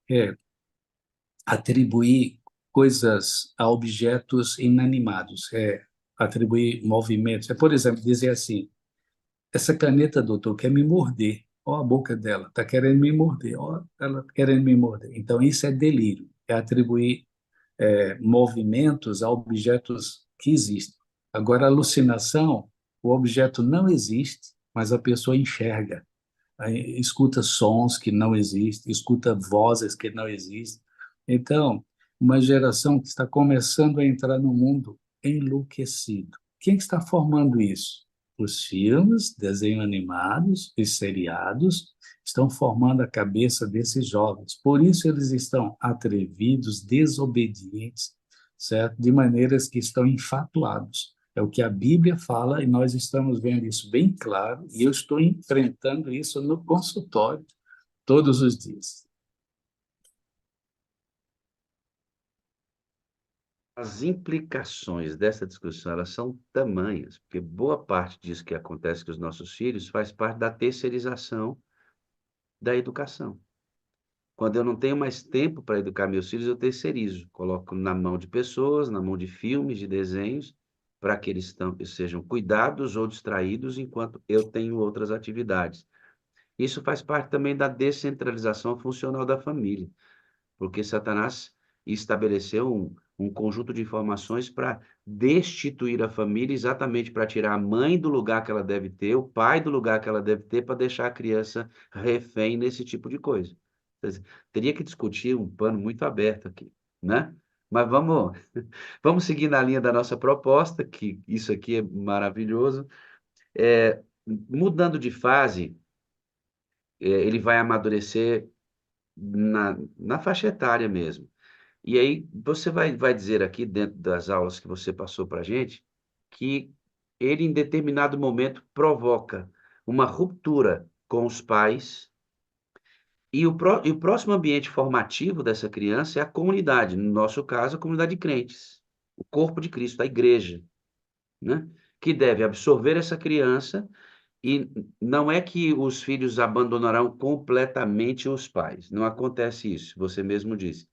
é atribuir coisas a objetos inanimados, é atribuir movimentos. É, por exemplo, dizer assim: essa caneta, doutor, quer me morder. Ó a boca dela, está querendo me morder. Ó, ela tá querendo me morder. Então, isso é delírio. É atribuir movimentos a objetos que existem. Agora, alucinação, o objeto não existe, mas a pessoa enxerga. Aí, escuta sons que não existem, escuta vozes que não existem. Então, uma geração que está começando a entrar no mundo enlouquecido. Quem que está formando isso? Os filmes, desenhos animados e seriados estão formando a cabeça desses jovens. Por isso eles estão atrevidos, desobedientes, certo? De maneiras que estão enfatuados. É o que a Bíblia fala e nós estamos vendo isso bem claro, e eu estou enfrentando isso no consultório todos os dias. As implicações dessa discussão, elas são tamanhas, porque boa parte disso que acontece com os nossos filhos faz parte da terceirização da educação. Quando eu não tenho mais tempo para educar meus filhos, eu terceirizo, coloco na mão de pessoas, na mão de filmes, de desenhos, para que eles sejam cuidados ou distraídos enquanto eu tenho outras atividades. Isso faz parte também da descentralização funcional da família, porque Satanás estabeleceu um conjunto de informações para destituir a família, exatamente para tirar a mãe do lugar que ela deve ter, o pai do lugar que ela deve ter, para deixar a criança refém nesse tipo de coisa. Teria que discutir um pano muito aberto aqui, né? Mas vamos seguir na linha da nossa proposta, que isso aqui é maravilhoso. Mudando de fase, ele vai amadurecer na faixa etária mesmo. E aí você vai dizer aqui, dentro das aulas que você passou para a gente, que ele, em determinado momento, provoca uma ruptura com os pais, e o próximo ambiente formativo dessa criança é a comunidade, no nosso caso, a comunidade de crentes, o corpo de Cristo, a igreja, né? Que deve absorver essa criança, e não é que os filhos abandonarão completamente os pais, não acontece isso, você mesmo disse,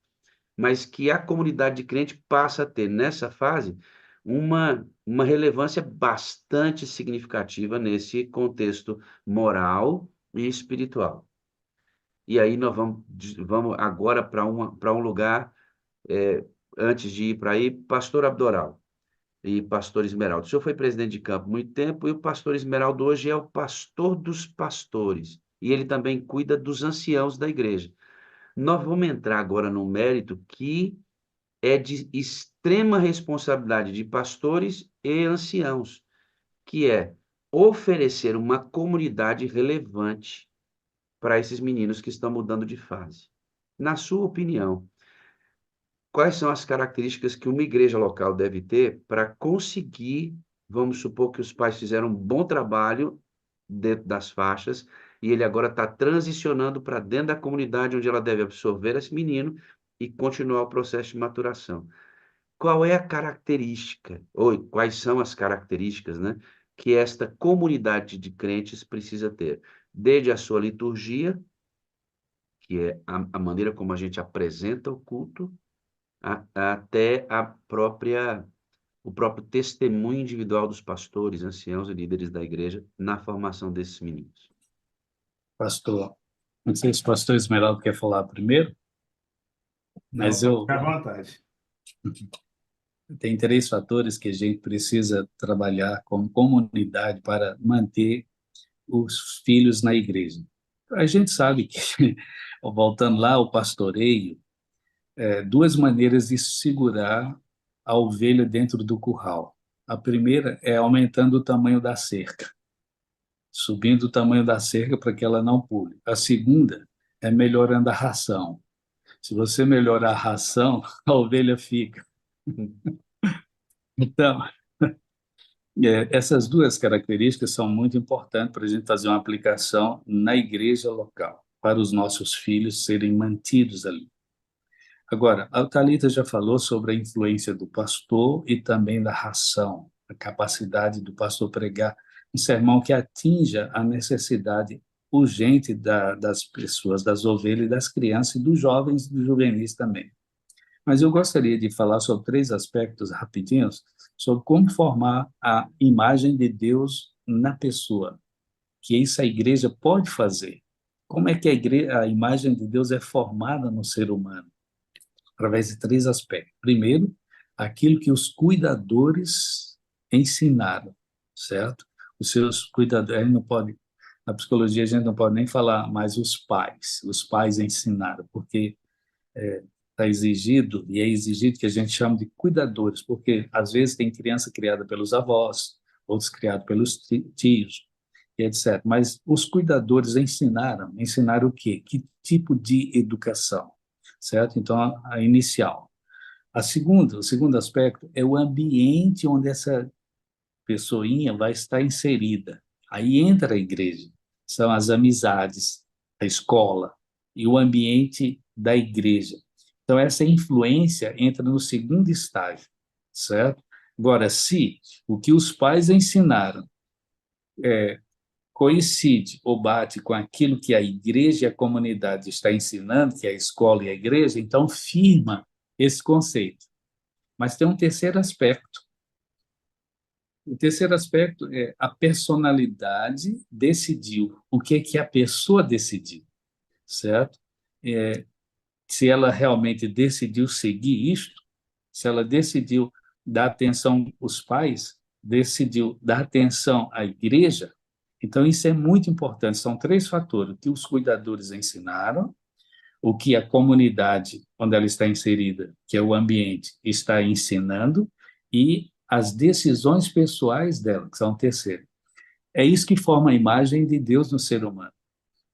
mas que a comunidade de crente passa a ter, nessa fase, uma relevância bastante significativa nesse contexto moral e espiritual. E aí nós vamos agora para um lugar, eh, antes de ir para aí, pastor Abdoral e pastor Esmeraldo. O senhor foi presidente de campo há muito tempo, e o pastor Esmeraldo hoje é o pastor dos pastores, e ele também cuida dos anciãos da igreja. Nós vamos entrar agora no mérito que é de extrema responsabilidade de pastores e anciãos, que é oferecer uma comunidade relevante para esses meninos que estão mudando de fase. Na sua opinião, quais são as características que uma igreja local deve ter para conseguir, vamos supor que os pais fizeram um bom trabalho dentro das faixas, e ele agora está transicionando para dentro da comunidade onde ela deve absorver esse menino e continuar o processo de maturação. Qual é a característica, ou quais são as características, né, que esta comunidade de crentes precisa ter? Desde a sua liturgia, que é a maneira como a gente apresenta o culto, até a própria, o próprio testemunho individual dos pastores, anciãos e líderes da igreja na formação desses meninos. Pastor, não sei se o pastor Esmeraldo quer falar primeiro, Não, mas pode ficar à vontade. tem 3 fatores que a gente precisa trabalhar como comunidade para manter os filhos na igreja. A gente sabe que, voltando lá ao pastoreio, 2 maneiras de segurar a ovelha dentro do curral. A primeira é aumentando o tamanho da cerca, subindo o tamanho da cerca para que ela não pule. A segunda é melhorando a ração. Se você melhorar a ração, a ovelha fica. Então, essas 2 características são muito importantes para a gente fazer uma aplicação na igreja local, para os nossos filhos serem mantidos ali. Agora, a Thalita já falou sobre a influência do pastor e também da ração, a capacidade do pastor pregar um sermão que atinja a necessidade urgente das pessoas, das ovelhas, das crianças e dos jovens e dos juvenis também. Mas eu gostaria de falar sobre 3 aspectos rapidinhos, sobre como formar a imagem de Deus na pessoa, que isso a igreja pode fazer. Como é que a imagem de Deus é formada no ser humano? Através de 3 aspectos. Primeiro, aquilo que os cuidadores ensinaram, certo? Os seus cuidadores, a gente não pode, na psicologia a gente não pode nem falar mais os pais ensinaram, porque está exigido, e é exigido que a gente chame de cuidadores, porque às vezes tem criança criada pelos avós, outros criados pelos tios, e etc. Mas os cuidadores ensinaram o quê? Que tipo de educação, certo? Então, a inicial. O segundo aspecto é o ambiente onde essa pessoinha vai estar inserida. Aí entra a igreja, são as amizades, a escola e o ambiente da igreja. Então, essa influência entra no segundo estágio, certo? Agora, se o que os pais ensinaram coincide ou bate com aquilo que a igreja e a comunidade está ensinando, que é a escola e a igreja, então firma esse conceito. Mas tem um terceiro aspecto. O terceiro aspecto é a personalidade decidiu. O que é que a pessoa decidiu, certo? Se ela realmente decidiu seguir isto, se ela decidiu dar atenção aos pais, decidiu dar atenção à igreja, então isso é muito importante. São 3 fatores: o que os cuidadores ensinaram, o que a comunidade, onde ela está inserida, que é o ambiente, está ensinando, e as decisões pessoais dela, que são o terceiro. É isso que forma a imagem de Deus no ser humano.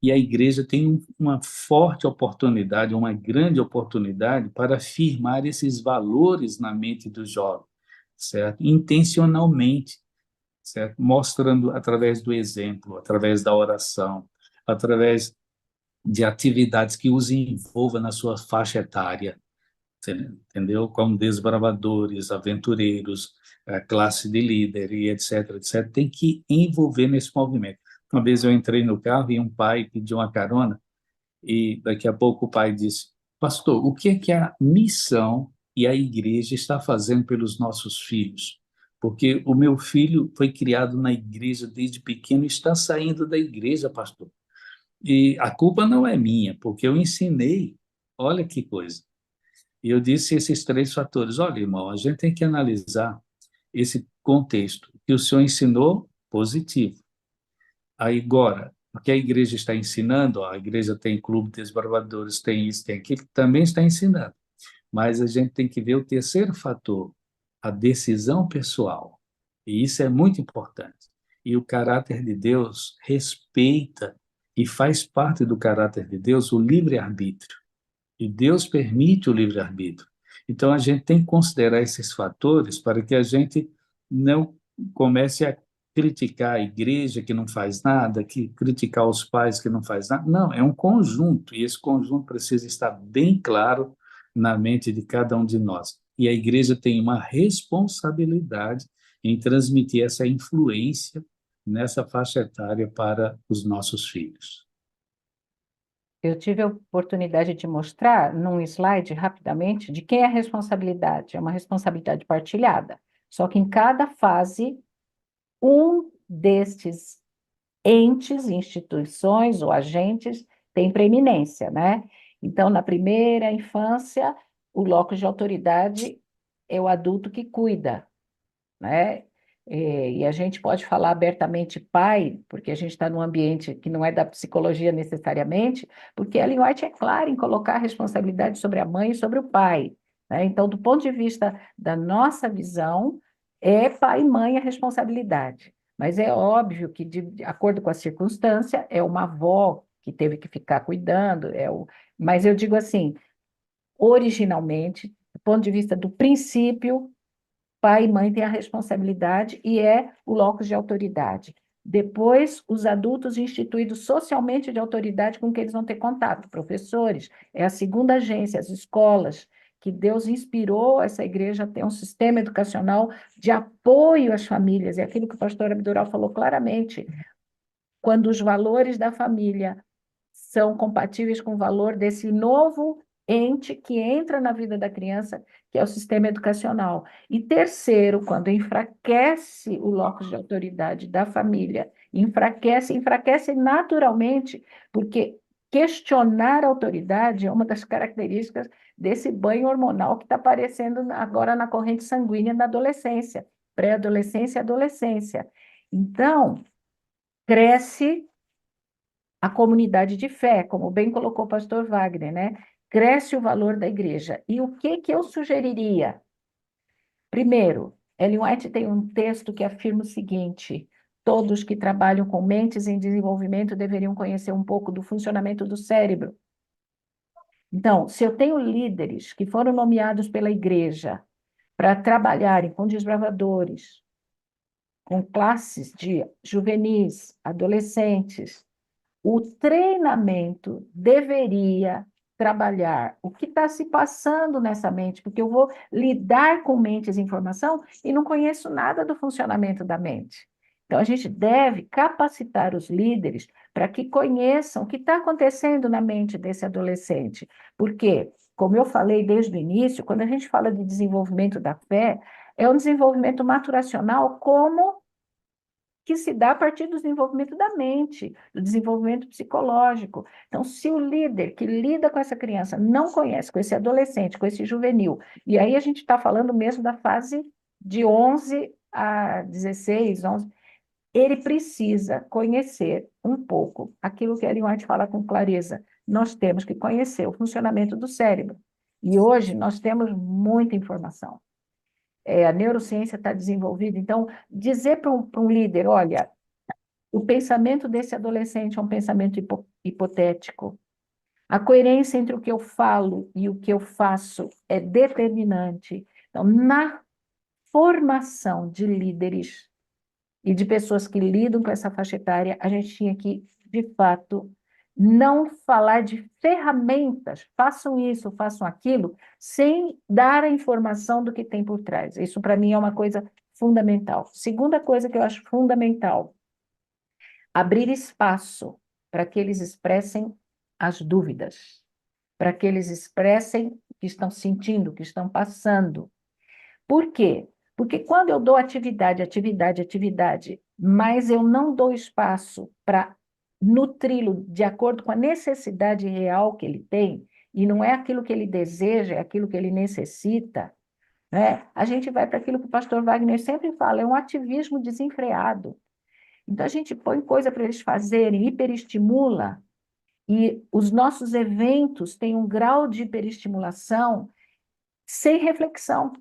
E a igreja tem uma forte oportunidade, uma grande oportunidade para afirmar esses valores na mente do jovem, certo? Intencionalmente, certo? Mostrando através do exemplo, através da oração, através de atividades que os envolva na sua faixa etária, entendeu? Como desbravadores, aventureiros, classe de líder e etc, etc. Tem que envolver nesse movimento. Uma vez eu entrei no carro e um pai pediu uma carona e daqui a pouco o pai disse: Pastor, o que é que a missão e a igreja está fazendo pelos nossos filhos? Porque o meu filho foi criado na igreja desde pequeno e está saindo da igreja, pastor. E a culpa não é minha, porque eu ensinei. Olha que coisa. E eu disse esses 3 fatores. Olha, irmão, a gente tem que analisar esse contexto que o senhor ensinou positivo. Aí, agora, o que a igreja está ensinando, ó, a igreja tem clube de desbravadores, tem isso, tem aquilo, também está ensinando. Mas a gente tem que ver o terceiro fator, a decisão pessoal. E isso é muito importante. E o caráter de Deus respeita e faz parte do caráter de Deus o livre-arbítrio. E Deus permite o livre-arbítrio. Então, a gente tem que considerar esses fatores para que a gente não comece a criticar a igreja que não faz nada, que criticar os pais que não faz nada. Não, é um conjunto, e esse conjunto precisa estar bem claro na mente de cada um de nós. E a igreja tem uma responsabilidade em transmitir essa influência nessa faixa etária para os nossos filhos. Eu tive a oportunidade de mostrar num slide rapidamente de quem é a responsabilidade. É uma responsabilidade partilhada. Só que em cada fase, um destes entes, instituições ou agentes tem preeminência, né? Então, na primeira infância, o locus de autoridade é o adulto que cuida, né? E a gente pode falar abertamente pai, porque a gente está num ambiente que não é da psicologia necessariamente, porque Ellen White é clara em colocar a responsabilidade sobre a mãe e sobre o pai, né? Então, do ponto de vista da nossa visão, é pai e mãe a responsabilidade. Mas é óbvio que, de acordo com a circunstância, é uma avó que teve que ficar cuidando, mas eu digo assim, originalmente, do ponto de vista do princípio, pai e mãe têm a responsabilidade e é o locus de autoridade. Depois, os adultos instituídos socialmente de autoridade com quem eles vão ter contato, professores, é a segunda agência, as escolas, que Deus inspirou essa igreja a ter um sistema educacional de apoio às famílias, é aquilo que o pastor Abdural falou claramente, quando os valores da família são compatíveis com o valor desse novo ente que entra na vida da criança, que é o sistema educacional. E terceiro, quando enfraquece o locus de autoridade da família, enfraquece naturalmente, porque questionar a autoridade é uma das características desse banho hormonal que está aparecendo agora na corrente sanguínea na adolescência, pré-adolescência e adolescência. Então, cresce a comunidade de fé, como bem colocou o pastor Wagner, né? Cresce o valor da igreja. E o que eu sugeriria? Primeiro, Ellen White tem um texto que afirma o seguinte: todos que trabalham com mentes em desenvolvimento deveriam conhecer um pouco do funcionamento do cérebro. Então, se eu tenho líderes que foram nomeados pela igreja para trabalharem com desbravadores, com classes de juvenis, adolescentes, o treinamento deveria trabalhar o que está se passando nessa mente, porque eu vou lidar com mentes e informação e não conheço nada do funcionamento da mente. Então, a gente deve capacitar os líderes para que conheçam o que está acontecendo na mente desse adolescente. Porque, como eu falei desde o início, quando a gente fala de desenvolvimento da fé, é um desenvolvimento maturacional como que se dá a partir do desenvolvimento da mente, do desenvolvimento psicológico. Então, se o líder que lida com essa criança não conhece, com esse adolescente, com esse juvenil, e aí a gente está falando mesmo da fase de 11 a 16, 11, ele precisa conhecer um pouco aquilo que Ellen White fala com clareza. Nós temos que conhecer o funcionamento do cérebro. E hoje nós temos muita informação. A neurociência está desenvolvida. Então, dizer para um líder, olha, o pensamento desse adolescente é um pensamento hipotético. A coerência entre o que eu falo e o que eu faço é determinante. Então, na formação de líderes e de pessoas que lidam com essa faixa etária, a gente tinha que, de fato, não falar de ferramentas, façam isso, façam aquilo, sem dar a informação do que tem por trás. Isso, para mim, é uma coisa fundamental. Segunda coisa que eu acho fundamental, abrir espaço para que eles expressem as dúvidas, para que eles expressem o que estão sentindo, o que estão passando. Por quê? Porque quando eu dou atividade, mas eu não dou espaço para nutri-lo de acordo com a necessidade real que ele tem, e não é aquilo que ele deseja, é aquilo que ele necessita, né? A gente vai para aquilo que o pastor Wagner sempre fala, é um ativismo desenfreado. Então, a gente põe coisa para eles fazerem, hiperestimula, e os nossos eventos têm um grau de hiperestimulação sem reflexão.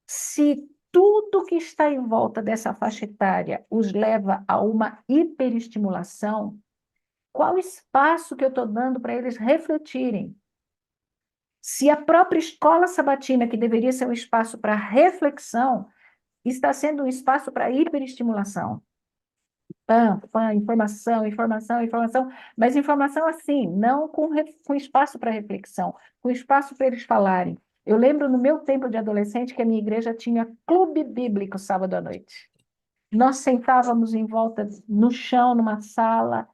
Se tudo que está em volta dessa faixa etária os leva a uma hiperestimulação, qual o espaço que eu estou dando para eles refletirem? Se a própria escola sabatina, que deveria ser um espaço para reflexão, está sendo um espaço para hiperestimulação. Informação, mas informação assim, não com espaço para reflexão, com espaço para eles falarem. Eu lembro no meu tempo de adolescente que a minha igreja tinha clube bíblico sábado à noite. Nós sentávamos em volta no chão, numa sala,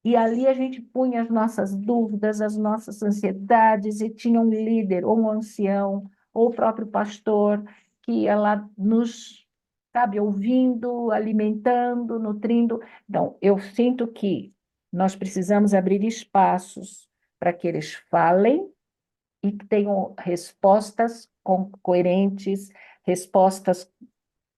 e ali a gente punha as nossas dúvidas, as nossas ansiedades, e tinha um líder, ou um ancião, ou o próprio pastor, que ela nos, sabe, ouvindo, alimentando, nutrindo. Então, eu sinto que nós precisamos abrir espaços para que eles falem e que tenham respostas coerentes, respostas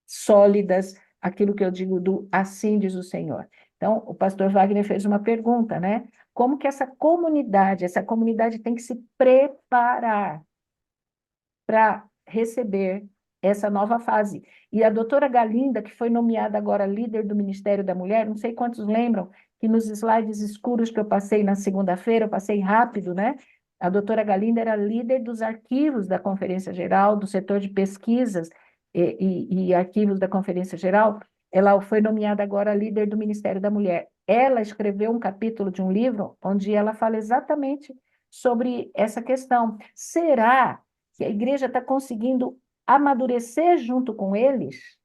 sólidas, aquilo que eu digo do assim diz o Senhor. Então, o pastor Wagner fez uma pergunta, né? Como que essa comunidade tem que se preparar para receber essa nova fase. E a doutora Galinda, que foi nomeada agora líder do Ministério da Mulher, não sei quantos lembram, que nos slides escuros que eu passei na segunda-feira, eu passei rápido, né? A doutora Galinda era líder dos arquivos da Conferência Geral, do setor de pesquisas e arquivos da Conferência Geral. Ela foi nomeada agora líder do Ministério da Mulher. Ela escreveu um capítulo de um livro onde ela fala exatamente sobre essa questão. Será que a igreja está conseguindo amadurecer junto com eles?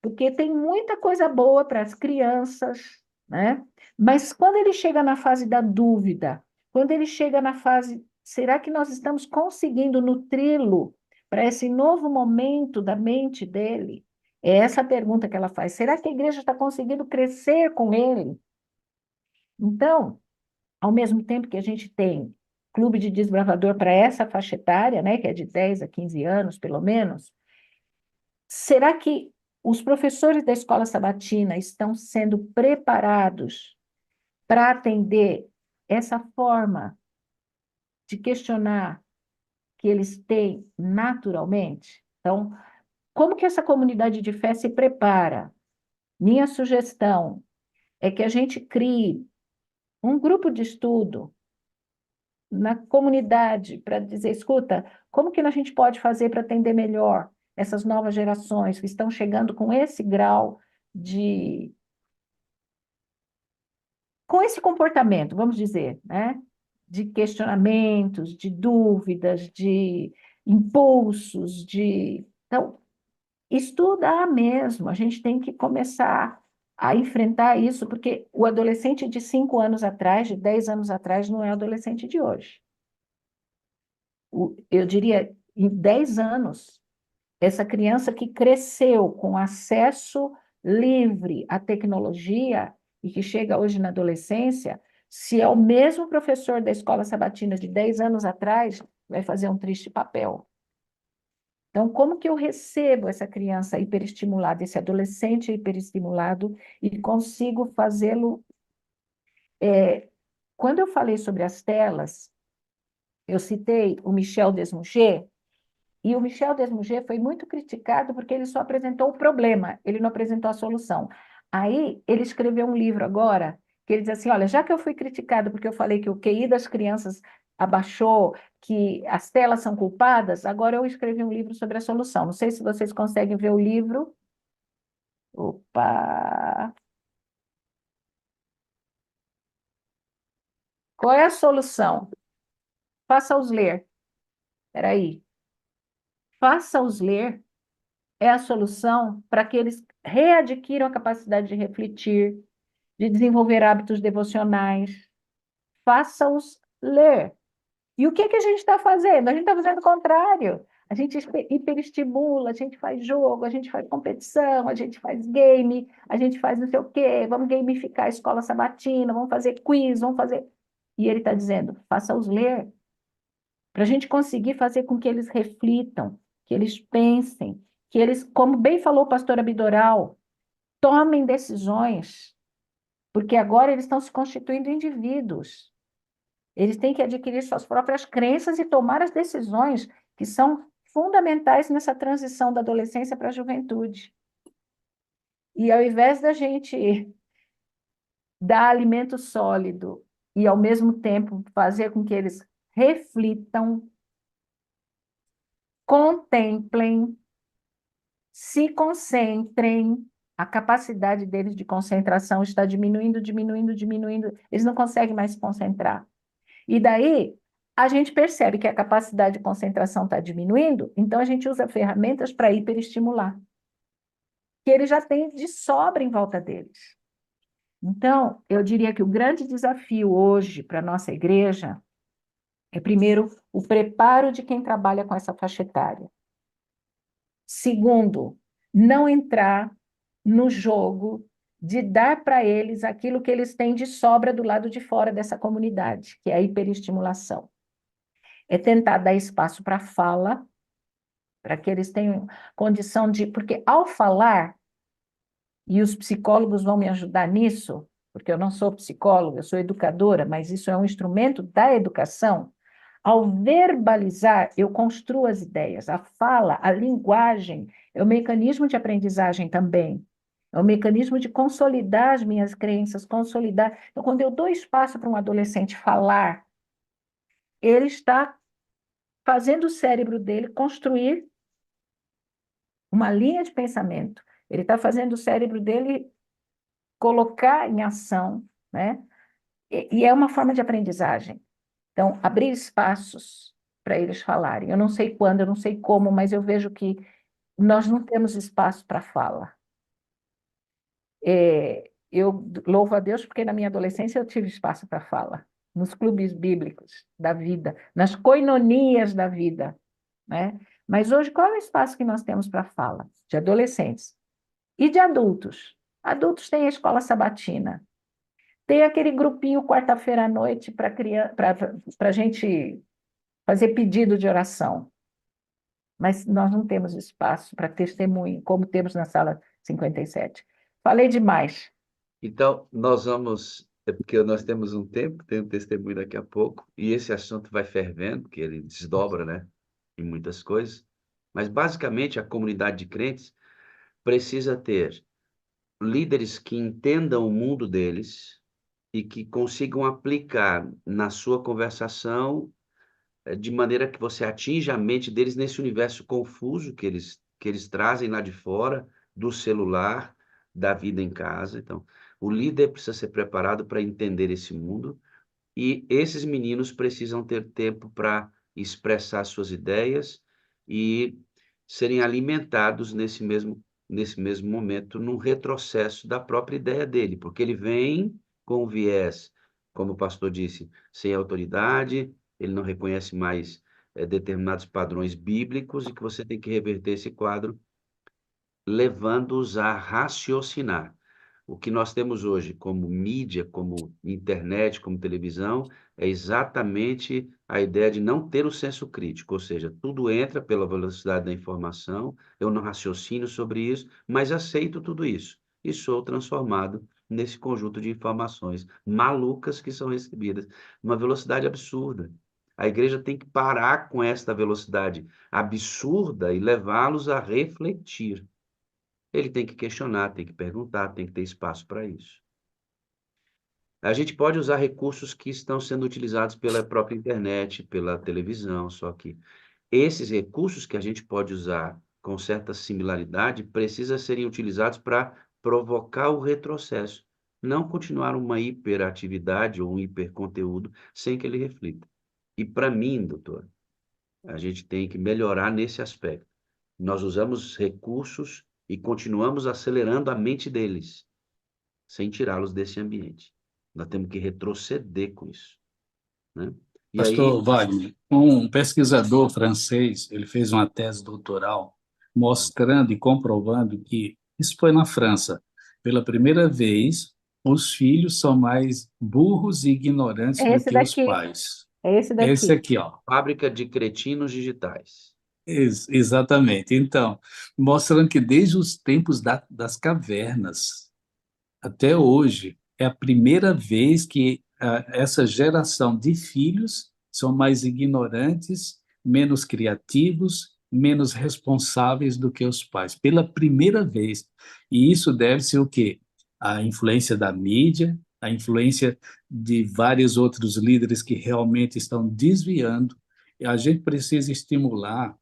Porque tem muita coisa boa para as crianças, né? Mas quando ele chega na fase da dúvida, quando ele chega na fase, será que nós estamos conseguindo nutri-lo para esse novo momento da mente dele? É essa a pergunta que ela faz. Será que a igreja está conseguindo crescer com ele? Então, ao mesmo tempo que a gente tem clube de desbravador para essa faixa etária, né, que é de 10 a 15 anos, pelo menos, será que os professores da escola sabatina estão sendo preparados para atender essa forma de questionar que eles têm naturalmente? Então, como que essa comunidade de fé se prepara? Minha sugestão é que a gente crie um grupo de estudo na comunidade para dizer, escuta, como que a gente pode fazer para atender melhor essas novas gerações que estão chegando com esse grau de... com esse comportamento, vamos dizer, né? De questionamentos, de dúvidas, de impulsos, de... Então, estudar mesmo, a gente tem que começar a enfrentar isso, porque o adolescente de 5 anos atrás, de 10 anos atrás, não é o adolescente de hoje. Eu diria, em 10 anos, essa criança que cresceu com acesso livre à tecnologia e que chega hoje na adolescência, se é o mesmo professor da escola sabatina de 10 anos atrás, vai fazer um triste papel. Então, como que eu recebo essa criança hiperestimulada, esse adolescente hiperestimulado, e consigo fazê-lo... Quando eu falei sobre as telas, eu citei o Michel Desmouget, e o Michel Desmouget foi muito criticado porque ele só apresentou o problema, ele não apresentou a solução. Aí, ele escreveu um livro agora, que ele diz assim, olha, já que eu fui criticado porque eu falei que o QI das crianças abaixou, que as telas são culpadas, agora eu escrevi um livro sobre a solução. Não sei se vocês conseguem ver o livro. Opa! Qual é a solução? Faça-os ler. Espera aí. Faça-os ler é a solução para que eles readquiram a capacidade de refletir, de desenvolver hábitos devocionais. Faça-os ler. E o que que a gente está fazendo? A gente está fazendo o contrário. A gente hiperestimula, a gente faz jogo, a gente faz competição, a gente faz game, a gente faz não sei o quê, vamos gamificar a escola sabatina, vamos fazer quiz, vamos fazer... E ele está dizendo, faça-os ler, para a gente conseguir fazer com que eles reflitam, que eles pensem, que eles, como bem falou o pastor Abidoral, tomem decisões, porque agora eles estão se constituindo indivíduos. Eles têm que adquirir suas próprias crenças e tomar as decisões que são fundamentais nessa transição da adolescência para a juventude. E ao invés da gente dar alimento sólido e, ao mesmo tempo, fazer com que eles reflitam, contemplem, se concentrem, a capacidade deles de concentração está diminuindo, diminuindo, diminuindo, eles não conseguem mais se concentrar. E daí, a gente percebe que a capacidade de concentração está diminuindo, então a gente usa ferramentas para hiperestimular, que eles já têm de sobra em volta deles. Então, eu diria que o grande desafio hoje para a nossa igreja é, primeiro, o preparo de quem trabalha com essa faixa etária. Segundo, não entrar no jogo de dar para eles aquilo que eles têm de sobra do lado de fora dessa comunidade, que é a hiperestimulação. É tentar dar espaço para a fala, para que eles tenham condição de... Porque ao falar, e os psicólogos vão me ajudar nisso, porque eu não sou psicóloga, eu sou educadora, mas isso é um instrumento da educação. Ao verbalizar, eu construo as ideias. A fala, a linguagem, é um mecanismo de aprendizagem também. É um mecanismo de consolidar as minhas crenças, consolidar. Então, quando eu dou espaço para um adolescente falar, ele está fazendo o cérebro dele construir uma linha de pensamento. Ele está fazendo o cérebro dele colocar em ação, né? E é uma forma de aprendizagem. Então, abrir espaços para eles falarem. Eu não sei quando, eu não sei como, mas eu vejo que nós não temos espaço para fala. Eu louvo a Deus porque na minha adolescência eu tive espaço para fala, nos clubes bíblicos da vida, nas coinonias da vida, né? Mas hoje, qual é o espaço que nós temos para fala? De adolescentes e de adultos. Adultos têm a escola sabatina, tem aquele grupinho quarta-feira à noite para a gente fazer pedido de oração. Mas nós não temos espaço para testemunho, como temos na sala 57. Falei demais. Então, nós vamos, é porque nós temos um tempo, tem um testemunho daqui a pouco, e esse assunto vai fervendo, que ele desdobra, né, em muitas coisas. Mas, basicamente, a comunidade de crentes precisa ter líderes que entendam o mundo deles e que consigam aplicar na sua conversação de maneira que você atinja a mente deles nesse universo confuso que eles trazem lá de fora, do celular, da vida em casa. Então, o líder precisa ser preparado para entender esse mundo e esses meninos precisam ter tempo para expressar suas ideias e serem alimentados nesse mesmo momento, num retrocesso da própria ideia dele, porque ele vem com viés, como o pastor disse, sem autoridade, ele não reconhece mais determinados padrões bíblicos e que você tem que reverter esse quadro, levando-os a raciocinar. O que nós temos hoje como mídia, como internet, como televisão, é exatamente a ideia de não ter o senso crítico, ou seja, tudo entra pela velocidade da informação, eu não raciocino sobre isso, mas aceito tudo isso e sou transformado nesse conjunto de informações malucas que são recebidas numa velocidade absurda. A igreja tem que parar com esta velocidade absurda e levá-los a refletir. Ele tem que questionar, tem que perguntar, tem que ter espaço para isso. A gente pode usar recursos que estão sendo utilizados pela própria internet, pela televisão, só que esses recursos que a gente pode usar com certa similaridade precisam serem utilizados para provocar o retrocesso, não continuar uma hiperatividade ou um hiperconteúdo sem que ele reflita. E para mim, doutor, a gente tem que melhorar nesse aspecto. Nós usamos recursos e continuamos acelerando a mente deles, sem tirá-los desse ambiente. Nós temos que retroceder com isso, né? E aí, Pastor Wagner, um pesquisador francês, ele fez uma tese doutoral mostrando e comprovando que isso foi na França. Pela primeira vez, os filhos são mais burros e ignorantes É do esse que os daqui, pais. é esse Esse daqui. aqui, ó. fábrica de cretinos digitais. Exatamente. Então, mostrando que desde os tempos das cavernas até hoje, é a primeira vez que essa geração de filhos são mais ignorantes, menos criativos, menos responsáveis do que os pais. Pela primeira vez. E isso deve-se o quê? A influência da mídia, a influência de vários outros líderes que realmente estão desviando. E a gente precisa estimular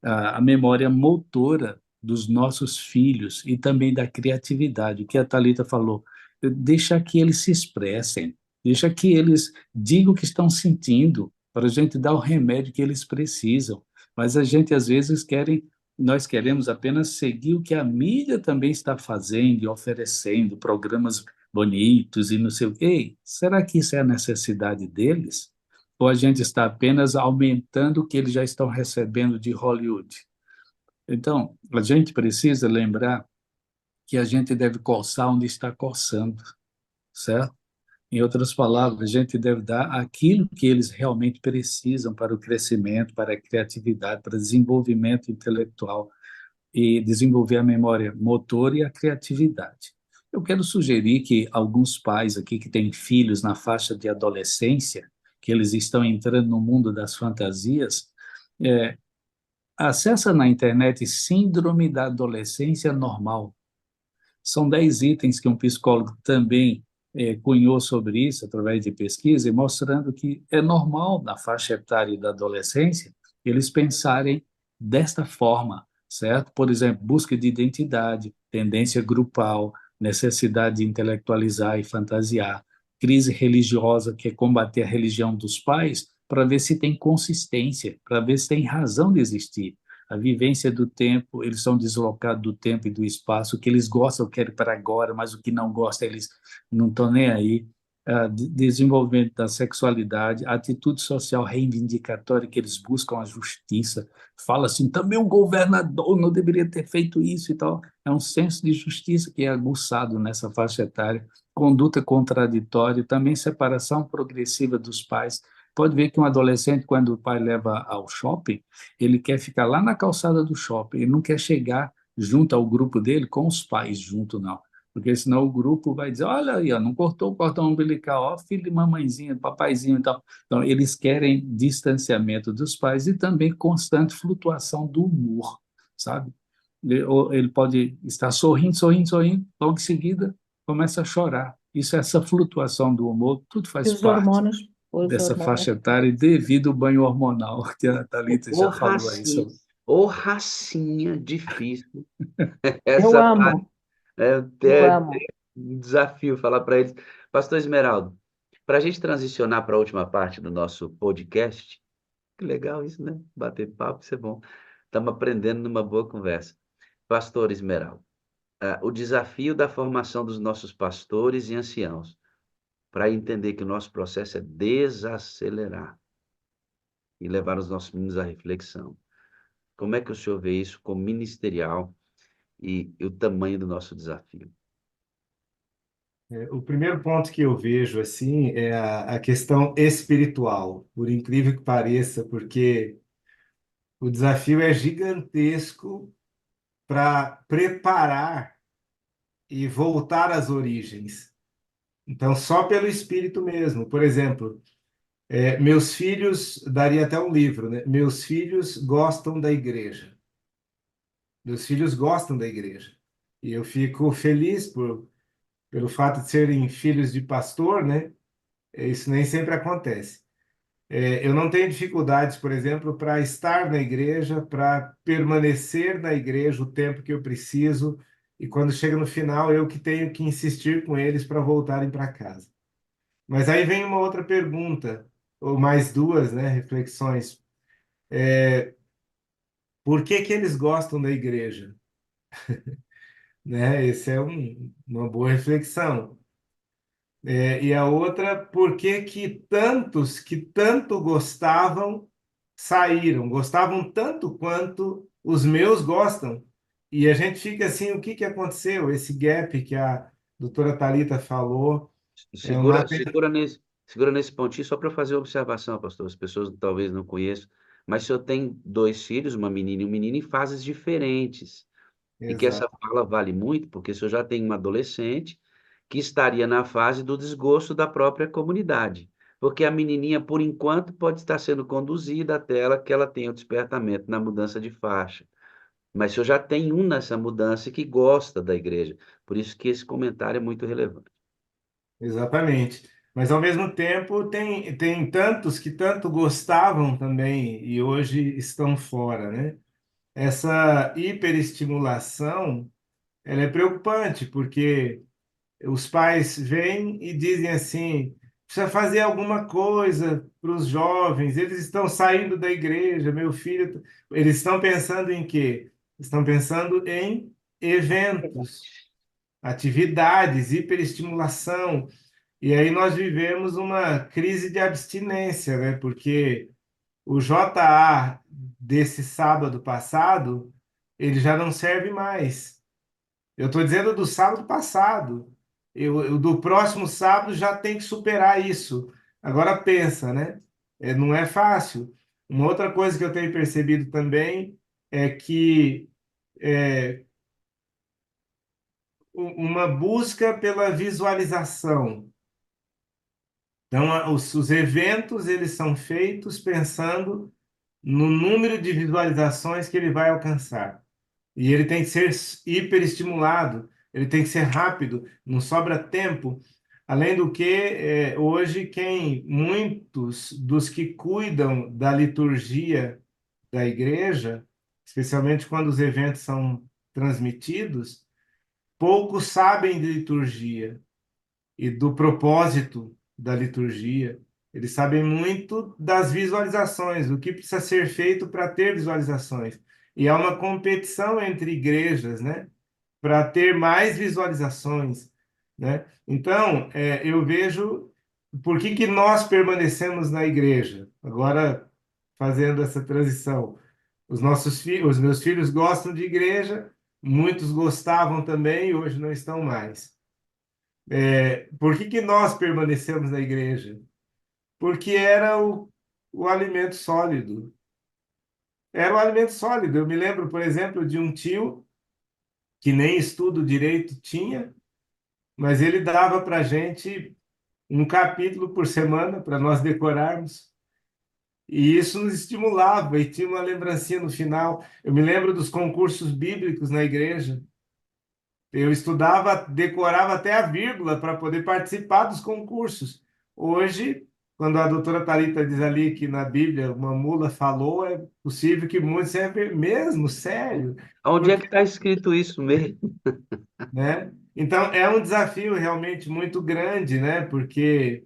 a memória motora dos nossos filhos e também da criatividade, o que a Thalita falou, deixa que eles se expressem, deixa que eles digam o que estão sentindo, para a gente dar o remédio que eles precisam. Mas a gente, às vezes, nós queremos apenas seguir o que a mídia também está fazendo e oferecendo, programas bonitos e não sei o quê. Ei, será que isso é a necessidade deles? Ou a gente está apenas aumentando o que eles já estão recebendo de Hollywood? Então, a gente precisa lembrar que a gente deve coçar onde está coçando, certo? Em outras palavras, a gente deve dar aquilo que eles realmente precisam para o crescimento, para a criatividade, para o desenvolvimento intelectual e desenvolver a memória motora e a criatividade. Eu quero sugerir que alguns pais aqui que têm filhos na faixa de adolescência, que eles estão entrando no mundo das fantasias, é, acessa na internet Síndrome da Adolescência Normal. São 10 itens que um psicólogo também cunhou sobre isso, através de pesquisa, e mostrando que é normal, na faixa etária da adolescência, eles pensarem desta forma, certo? Por exemplo, busca de identidade, tendência grupal, necessidade de intelectualizar e fantasiar, crise religiosa, que é combater a religião dos pais, para ver se tem consistência, para ver se tem razão de existir, a vivência do tempo, eles são deslocados do tempo e do espaço, o que eles gostam, querem para agora, mas o que não gostam, eles não estão nem aí. Desenvolvimento da sexualidade, a atitude social reivindicatória, que eles buscam a justiça, fala assim, também o governador não deveria ter feito isso e tal. É um senso de justiça que é aguçado nessa faixa etária, conduta contraditória, também separação progressiva dos pais. Pode ver que um adolescente, quando o pai leva ao shopping, ele quer ficar lá na calçada do shopping, ele não quer chegar junto ao grupo dele com os pais junto, não. Porque senão o grupo vai dizer, olha aí, ó, não cortou o cordão umbilical, ó, filho de mamãezinha, papaizinho e tal. Então, eles querem distanciamento dos pais e também constante flutuação do humor, sabe? Ele pode estar sorrindo, sorrindo, sorrindo, logo em seguida começa a chorar. Isso, essa flutuação do humor, tudo E faz parte os dessa hormônios. faixa etária devido ao banho hormonal, que a Thalita Ô já falou aí racinha, sobre. ô racinha difícil. Eu Essa parte amo, eu amo. é um desafio falar para eles. Pastor Esmeraldo, para a gente transicionar para a última parte do nosso podcast, que legal isso, né? Bater papo, isso é bom. Estamos aprendendo numa boa conversa. Pastor Esmeraldo, o desafio da formação dos nossos pastores e anciãos, para entender que o nosso processo é desacelerar e levar os nossos meninos à reflexão. Como é que o senhor vê isso como ministerial e o tamanho do nosso desafio? O primeiro ponto que eu vejo assim é a questão espiritual, por incrível que pareça, porque o desafio é gigantesco para preparar e voltar às origens. Então, só pelo espírito mesmo. Por exemplo, meus filhos, daria até um livro, né? Meus filhos gostam da igreja. Meus filhos gostam da igreja. E eu fico feliz pelo fato de serem filhos de pastor, né? Isso nem sempre acontece. Eu não tenho dificuldades, por exemplo, para estar na igreja, para permanecer na igreja o tempo que eu preciso, e quando chega no final, eu que tenho que insistir com eles para voltarem para casa. Mas aí vem uma outra pergunta, ou mais duas, né, reflexões. Por que que eles gostam da igreja? Né? Essa é uma boa reflexão. E a outra, por que que tantos que tanto gostavam saíram, gostavam tanto quanto os meus gostam? E a gente fica assim, o que que aconteceu? Esse gap que a doutora Thalita falou é uma... Segura nesse pontinho só para fazer uma observação, pastor. As pessoas talvez não conheçam, mas o senhor tem dois filhos, uma menina e um menino, em fases diferentes. E que essa Exato, fala vale muito, porque o senhor já tem uma adolescente que estaria na fase do desgosto da própria comunidade. Porque a menininha, por enquanto, pode estar sendo conduzida até que ela tenha o despertamento na mudança de faixa. Mas o senhor já tem um nessa mudança que gosta da igreja. Por isso que esse comentário é muito relevante. exatamente. Mas ao mesmo tempo tem tantos que tanto gostavam também e hoje estão fora, né? Essa hiperestimulação, ela é preocupante, porque os pais vêm e dizem assim: precisa fazer alguma coisa para os jovens, eles estão saindo da igreja, meu filho. Eles estão pensando em quê? Estão pensando em eventos, atividades, hiperestimulação. E aí nós vivemos uma crise de abstinência, né? Porque o JA desse sábado passado ele já não serve mais. Eu estou dizendo do sábado passado. Do próximo sábado já tem que superar isso. Agora pensa, né? Não é fácil. Uma outra coisa que eu tenho percebido também é que é, uma busca pela visualização. Então, os eventos eles são feitos pensando no número de visualizações que ele vai alcançar. E ele tem que ser hiperestimulado, ele tem que ser rápido, não sobra tempo. Além do que, hoje, muitos dos que cuidam da liturgia da igreja, especialmente quando os eventos são transmitidos, poucos sabem de liturgia e do propósito da liturgia. Eles sabem muito das visualizações, o que precisa ser feito para ter visualizações. E há uma competição entre igrejas, né, para ter mais visualizações, né? Então, eu vejo por que nós permanecemos na igreja. Agora, fazendo essa transição, os meus filhos gostam de igreja, muitos gostavam também e hoje não estão mais. Por que nós permanecemos na igreja? Porque era o alimento sólido. Era o alimento sólido. Eu me lembro, por exemplo, de um tio que nem estudo direito tinha, mas ele dava para a gente um capítulo por semana para nós decorarmos. E isso nos estimulava e tinha uma lembrancinha no final. Eu me lembro dos concursos bíblicos na igreja. Eu estudava, decorava até a vírgula para poder participar dos concursos. Hoje, quando a doutora Thalita diz ali que na Bíblia uma mula falou, é possível que muitos servem mesmo, sério, Onde é que porque, está escrito isso mesmo? né? Então, é um desafio realmente muito grande, né? Porque,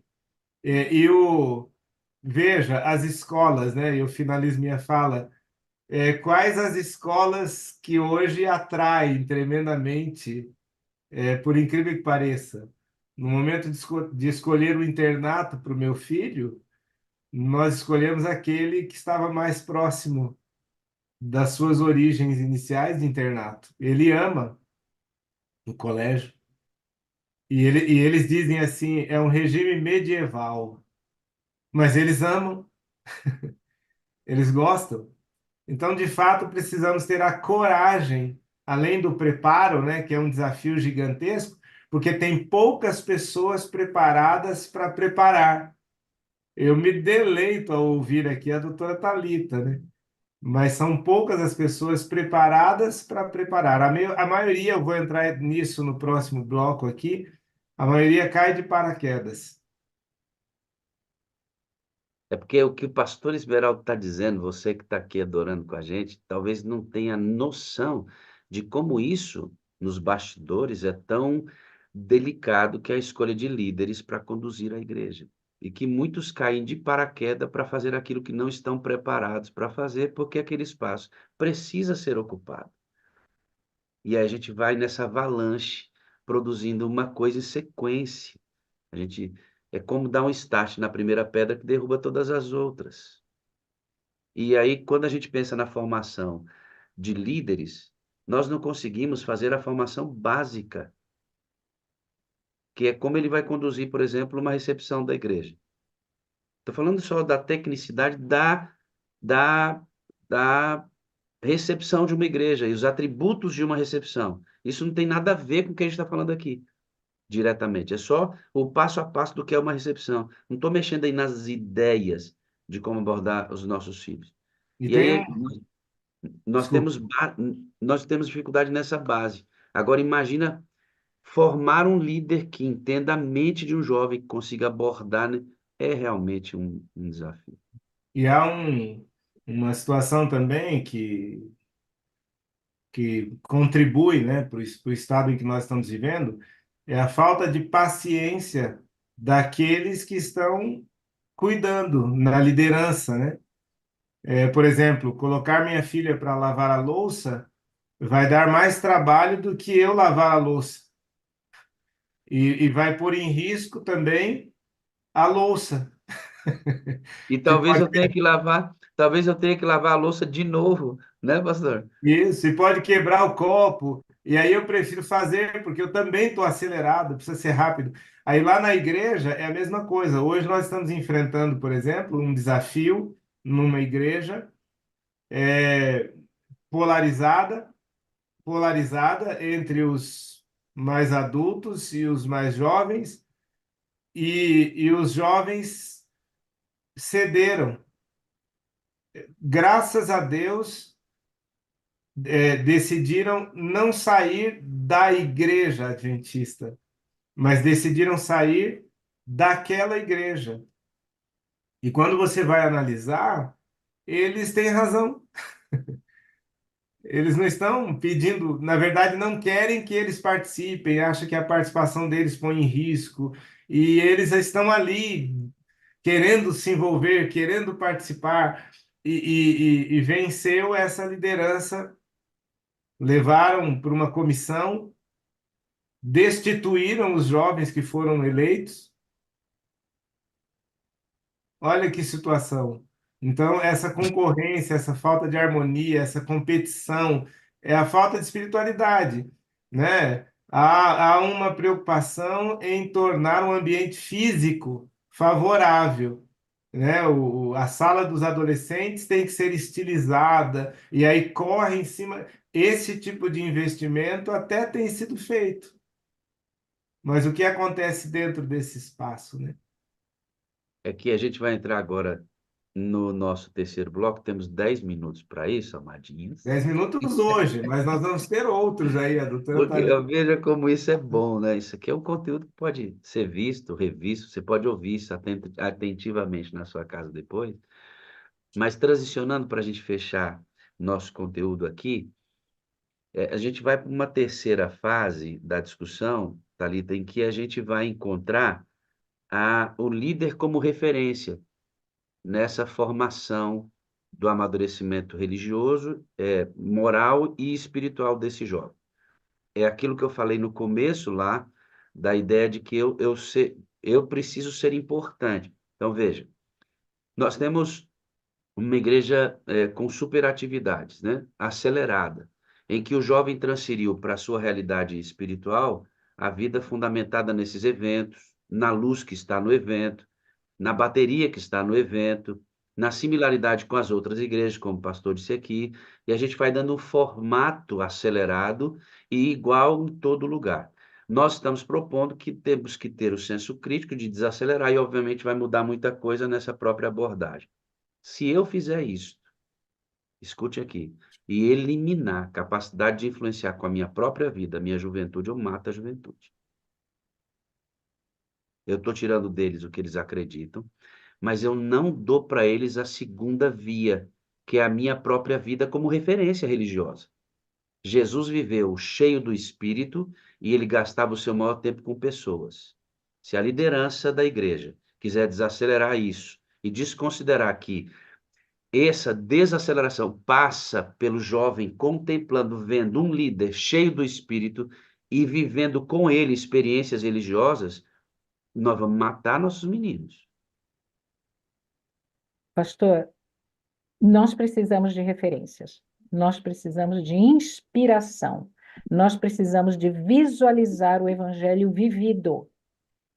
veja, as escolas, né? Eu finalizo minha fala. Quais as escolas que hoje atraem tremendamente, por incrível que pareça? No momento de escolher o internato para o meu filho, nós escolhemos aquele que estava mais próximo das suas origens iniciais de internato. Ele ama o colégio. E eles dizem assim, é um regime medieval, mas eles amam, eles gostam. Então, de fato, precisamos ter a coragem, além do preparo, né, que é um desafio gigantesco, porque tem poucas pessoas preparadas para preparar. Eu me deleito ao ouvir aqui a doutora Thalita, né? Mas são poucas as pessoas preparadas para preparar. A maioria, eu vou entrar nisso no próximo bloco aqui, a maioria cai de paraquedas. É porque o que o pastor Esmeraldo está dizendo, você que está aqui adorando com a gente, talvez não tenha noção de como isso, nos bastidores, é tão delicado que é a escolha de líderes para conduzir a igreja. E que muitos caem de paraquedas para fazer aquilo que não estão preparados para fazer, porque aquele espaço precisa ser ocupado. E aí a gente vai nessa avalanche, produzindo uma coisa em sequência. A gente é como dar um start na primeira pedra que derruba todas as outras. E aí, quando a gente pensa na formação de líderes, nós não conseguimos fazer a formação básica, que é como ele vai conduzir, por exemplo, uma recepção da igreja. Estou falando só da tecnicidade da, da recepção de uma igreja e os atributos de uma recepção. Isso não tem nada a ver com o que a gente está falando aqui, diretamente. É só o passo a passo do que é uma recepção. Não estou mexendo aí nas ideias de como abordar os nossos filhos. E E tem aí um. nós Desculpa. temos, nós temos dificuldade nessa base. Agora, imagina formar um líder que entenda a mente de um jovem, que consiga abordar, né? É realmente um desafio. E há uma situação também que contribui, né, para o estado em que nós estamos vivendo, é a falta de paciência daqueles que estão cuidando na liderança, né? Por exemplo, colocar minha filha para lavar a louça vai dar mais trabalho do que eu lavar a louça. E vai pôr em risco também a louça, E que pode. talvez eu tenha que lavar a louça de novo Né, pastor? Isso, e pode quebrar o copo. E aí eu prefiro fazer, porque eu também estou acelerado, precisa ser rápido. Aí lá na igreja é a mesma coisa. Hoje nós estamos enfrentando, por exemplo, um desafio numa igreja é, polarizada, polarizada entre os mais adultos e os mais jovens, e os jovens cederam. Graças a Deus, decidiram não sair da igreja adventista, mas decidiram sair daquela igreja. E quando você vai analisar, eles têm razão. Eles não estão pedindo, na verdade, não querem que eles participem, acham que a participação deles põe em risco, e eles estão ali querendo se envolver, querendo participar, e venceu essa liderança, levaram para uma comissão, destituíram os jovens que foram eleitos. Olha que situação. Então, essa concorrência, essa falta de harmonia, essa competição, é a falta de espiritualidade, né? Há uma preocupação em tornar um ambiente físico favorável, né? A sala dos adolescentes tem que ser estilizada, e aí corre em cima. Esse tipo de investimento até tem sido feito, mas o que acontece dentro desse espaço, né? É que a gente vai entrar agora no nosso terceiro bloco. Temos 10 minutos para isso, amadinhos. 10 minutos hoje, mas nós vamos ter outros aí. A doutora Porque está. eu vejo como isso é bom, né? Isso aqui é um conteúdo que pode ser visto, revisto, você pode ouvir isso atentivamente na sua casa depois. Mas transicionando para a gente fechar nosso conteúdo aqui, a gente vai para uma terceira fase da discussão, Thalita, em que a gente vai encontrar o líder como referência nessa formação do amadurecimento religioso, moral e espiritual desse jovem. É aquilo que eu falei no começo lá, da ideia de que eu preciso ser importante. Então, veja, nós temos uma igreja com superatividades, né? Acelerada, em que o jovem transferiu para a sua realidade espiritual a vida fundamentada nesses eventos, na luz que está no evento, na bateria que está no evento, na similaridade com as outras igrejas, como o pastor disse aqui, e a gente vai dando um formato acelerado e igual em todo lugar. Nós estamos propondo que temos que ter o senso crítico de desacelerar e, obviamente, vai mudar muita coisa nessa própria abordagem. Se eu fizer isso, escute aqui, e eliminar a capacidade de influenciar com a minha própria vida, a minha juventude, eu mato a juventude. Eu estou tirando deles o que eles acreditam, mas eu não dou para eles a segunda via, que é a minha própria vida como referência religiosa. Jesus viveu cheio do Espírito e ele gastava o seu maior tempo com pessoas. Se a liderança da igreja quiser desacelerar isso e desconsiderar que essa desaceleração passa pelo jovem contemplando, vendo um líder cheio do Espírito e vivendo com ele experiências religiosas, nós vamos matar nossos meninos. Pastor, nós precisamos de referências, nós precisamos de inspiração, nós precisamos de visualizar o evangelho vivido.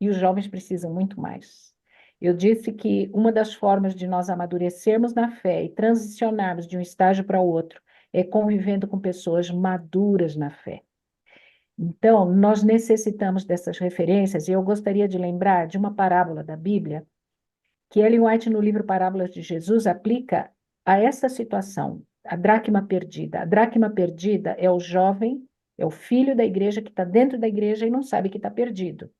E os jovens precisam muito mais. Eu disse que uma das formas de nós amadurecermos na fé e transicionarmos de um estágio para o outro é convivendo com pessoas maduras na fé. Então, nós necessitamos dessas referências, e eu gostaria de lembrar de uma parábola da Bíblia que Ellen White, no livro Parábolas de Jesus, aplica a essa situação, a dracma perdida. A dracma perdida é o jovem, é o filho da igreja que está dentro da igreja e não sabe que está perdido.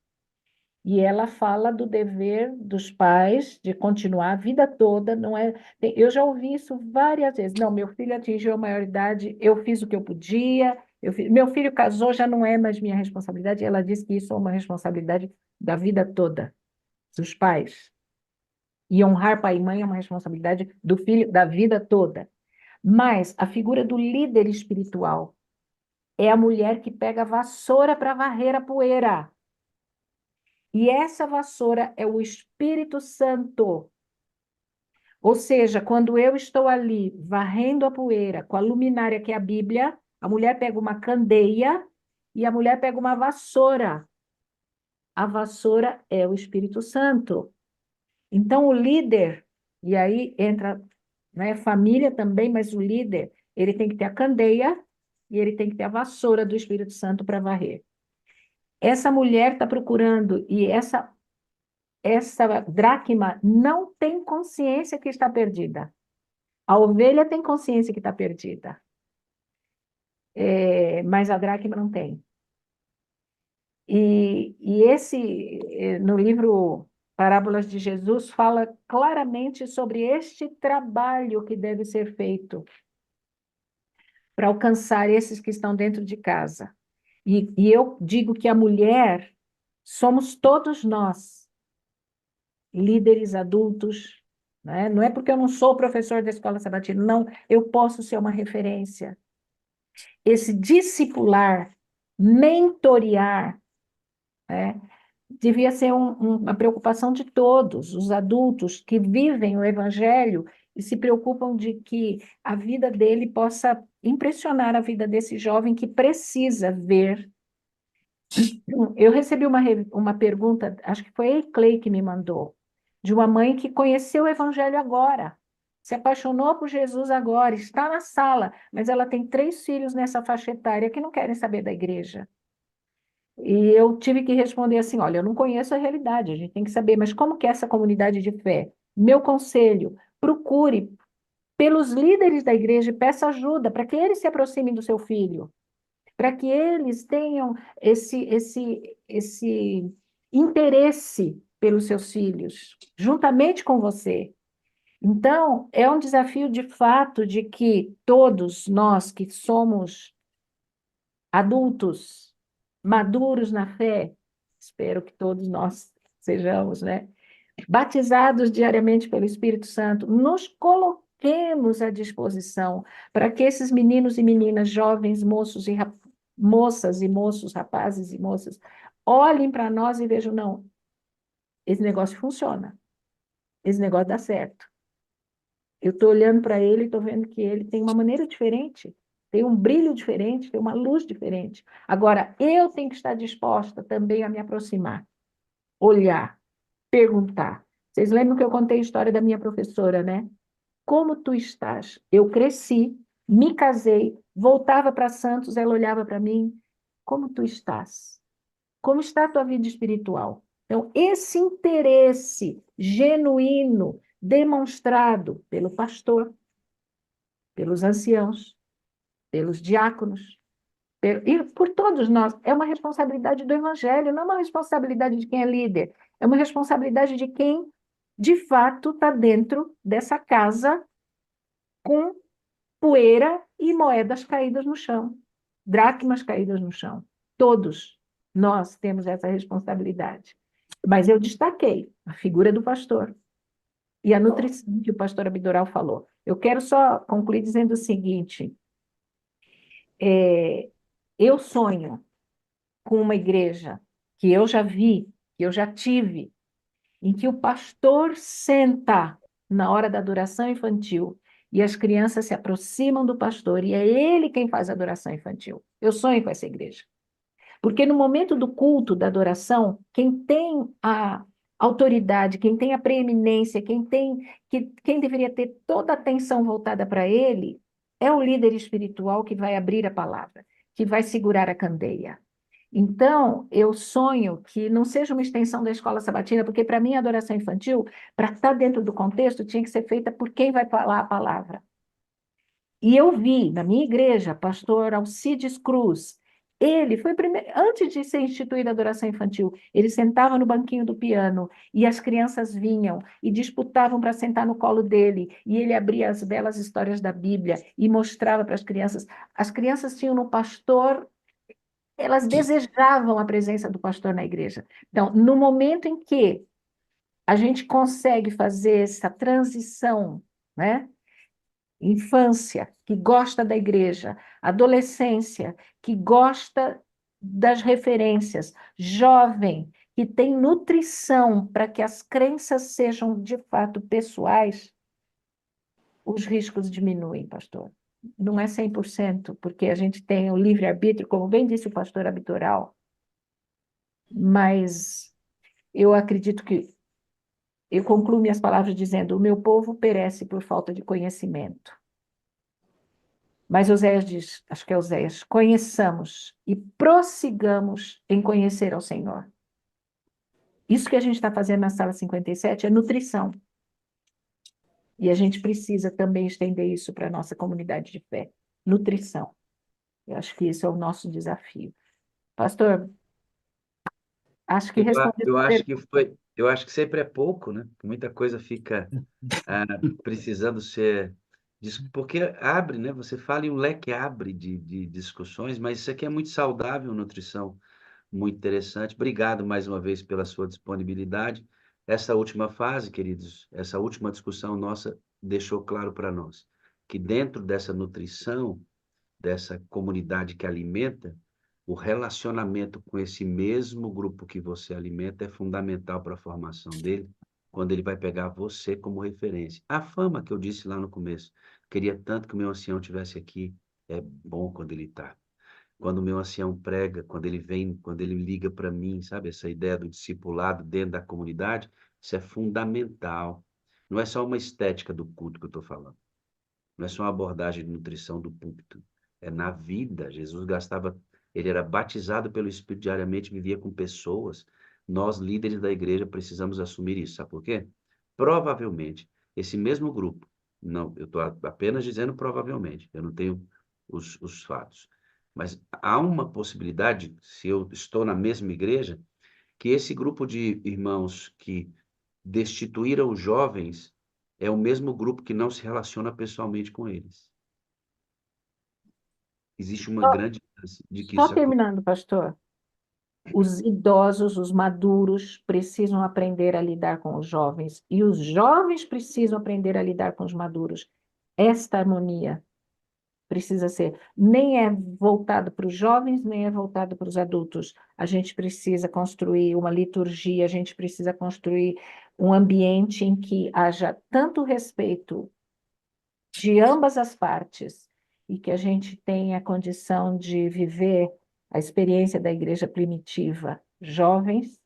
E ela fala do dever dos pais de continuar a vida toda, não é? Eu já ouvi isso várias vezes. Não, meu filho atingiu a maioridade, eu fiz o que eu podia, meu filho casou, já não é mais minha responsabilidade. Ela diz que isso é uma responsabilidade da vida toda, dos pais. E honrar pai e mãe é uma responsabilidade do filho da vida toda. Mas a figura do líder espiritual é a mulher que pega a vassoura para varrer a poeira. E essa vassoura é o Espírito Santo. Ou seja, quando eu estou ali varrendo a poeira com a luminária, que é a Bíblia, a mulher pega uma candeia e a mulher pega uma vassoura. A vassoura é o Espírito Santo. Então, o líder, e aí entra, né, família também, mas o líder, ele tem que ter a candeia e ele tem que ter a vassoura do Espírito Santo para varrer. Essa mulher está procurando, e essa dracma não tem consciência que está perdida. A ovelha tem consciência que está perdida, mas a dracma não tem. No livro Parábolas de Jesus, fala claramente sobre este trabalho que deve ser feito para alcançar esses que estão dentro de casa. E eu digo que a mulher somos todos nós, líderes adultos, né? Não é porque eu não sou professor da escola sabatina, não, eu posso ser uma referência. Esse discipular, mentorear, né? Devia ser uma preocupação de todos, os adultos que vivem o evangelho e se preocupam de que a vida dele possa impressionar a vida desse jovem que precisa ver. Eu recebi uma pergunta, acho que foi a Clay que me mandou, de uma mãe que conheceu o evangelho agora, se apaixonou por Jesus agora, está na sala, mas ela tem 3 filhos nessa faixa etária que não querem saber da igreja. E eu tive que responder assim, olha, eu não conheço a realidade, a gente tem que saber, mas como que é essa comunidade de fé? Meu conselho, procure pelos líderes da igreja e peça ajuda para que eles se aproximem do seu filho, para que eles tenham esse interesse pelos seus filhos, juntamente com você. Então, é um desafio de fato de que todos nós que somos adultos, maduros na fé, espero que todos nós sejamos, né? Batizados diariamente pelo Espírito Santo, nos coloquemos à disposição para que esses meninos e meninas, jovens, moças e moços, rapazes e moças, olhem para nós e vejam, não, esse negócio funciona, esse negócio dá certo. Eu estou olhando para ele e estou vendo que ele tem uma maneira diferente, tem um brilho diferente, tem uma luz diferente. Agora, eu tenho que estar disposta também a me aproximar, olhar, perguntar. Vocês lembram que eu contei a história da minha professora, né? Como tu estás? Eu cresci, me casei, voltava para Santos, ela olhava para mim. Como tu estás? Como está a tua vida espiritual? Então, esse interesse genuíno, demonstrado pelo pastor, pelos anciãos, pelos diáconos, e por todos nós, é uma responsabilidade do evangelho, não é uma responsabilidade de quem é líder, é uma responsabilidade de quem, de fato, está dentro dessa casa com poeira e moedas caídas no chão, dracmas caídas no chão. Todos nós temos essa responsabilidade. Mas eu destaquei a figura do pastor e a nutrição que o pastor Abdoral falou. Eu quero só concluir dizendo o seguinte, eu sonho com uma igreja que eu já vi, que eu já tive, em que o pastor senta na hora da adoração infantil e as crianças se aproximam do pastor e é ele quem faz a adoração infantil. Eu sonho com essa igreja. Porque no momento do culto, da adoração, quem tem a autoridade, quem tem a preeminência, quem deveria ter toda a atenção voltada para ele, é o líder espiritual que vai abrir a palavra, que vai segurar a candeia. Então, eu sonho que não seja uma extensão da escola sabatina, porque para mim a adoração infantil, para estar dentro do contexto, tinha que ser feita por quem vai falar a palavra. E eu vi na minha igreja, pastor Alcides Cruz, ele foi primeiro, antes de ser instituída a adoração infantil, ele sentava no banquinho do piano e as crianças vinham e disputavam para sentar no colo dele, e ele abria as belas histórias da Bíblia e mostrava para as crianças. As crianças tinham no pastor, elas desejavam a presença do pastor na igreja. Então, no momento em que a gente consegue fazer essa transição, né? Infância, que gosta da igreja, adolescência, que gosta das referências, jovem, que tem nutrição para que as crenças sejam de fato pessoais, os riscos diminuem, pastor. Não é 100%, porque a gente tem o livre-arbítrio, como bem disse o pastor Abitoral, mas eu acredito que, eu concluo minhas palavras dizendo, o meu povo perece por falta de conhecimento. Mas Oséias diz, acho que é Oséias, conheçamos e prossigamos em conhecer ao Senhor. Isso que a gente está fazendo na sala 57 é nutrição. E a gente precisa também estender isso para a nossa comunidade de fé. Nutrição. Eu acho que esse é o nosso desafio. Pastor, acho que respondi a Eu sua acho que pergunta. eu acho que sempre é pouco, né? Muita coisa fica ah, precisando ser porque abre, né? Você fala e o leque abre de discussões, mas isso aqui é muito saudável, nutrição, muito interessante. Obrigado mais uma vez pela sua disponibilidade. Essa última fase, queridos, essa última discussão nossa deixou claro para nós que dentro dessa nutrição, dessa comunidade que alimenta, o relacionamento com esse mesmo grupo que você alimenta é fundamental para a formação dele, quando ele vai pegar você como referência. A fama que eu disse lá no começo, queria tanto que o meu ancião tivesse aqui, é bom quando ele está. Quando o meu ancião prega, quando ele vem, quando ele liga para mim, sabe, essa ideia do discipulado dentro da comunidade, isso é fundamental. Não é só uma estética do culto que eu estou falando. Não é só uma abordagem de nutrição do púlpito. É na vida. Jesus gastava, ele era batizado pelo Espírito diariamente, vivia com pessoas. Nós, líderes da igreja, precisamos assumir isso. Sabe por quê? Provavelmente, esse mesmo grupo, não, eu estou apenas dizendo provavelmente, eu não tenho os fatos. Mas há uma possibilidade, se eu estou na mesma igreja, que esse grupo de irmãos que destituíram os jovens é o mesmo grupo que não se relaciona pessoalmente com eles. Existe uma Só, grande chance de que só isso aconteça. terminando, pastor. Os idosos, os maduros, precisam aprender a lidar com os jovens, e os jovens precisam aprender a lidar com os maduros. Esta harmonia precisa ser, nem é voltado para os jovens, nem é voltado para os adultos. A gente precisa construir uma liturgia, a gente precisa construir um ambiente em que haja tanto respeito de ambas as partes e que a gente tenha a condição de viver a experiência da igreja primitiva, jovens,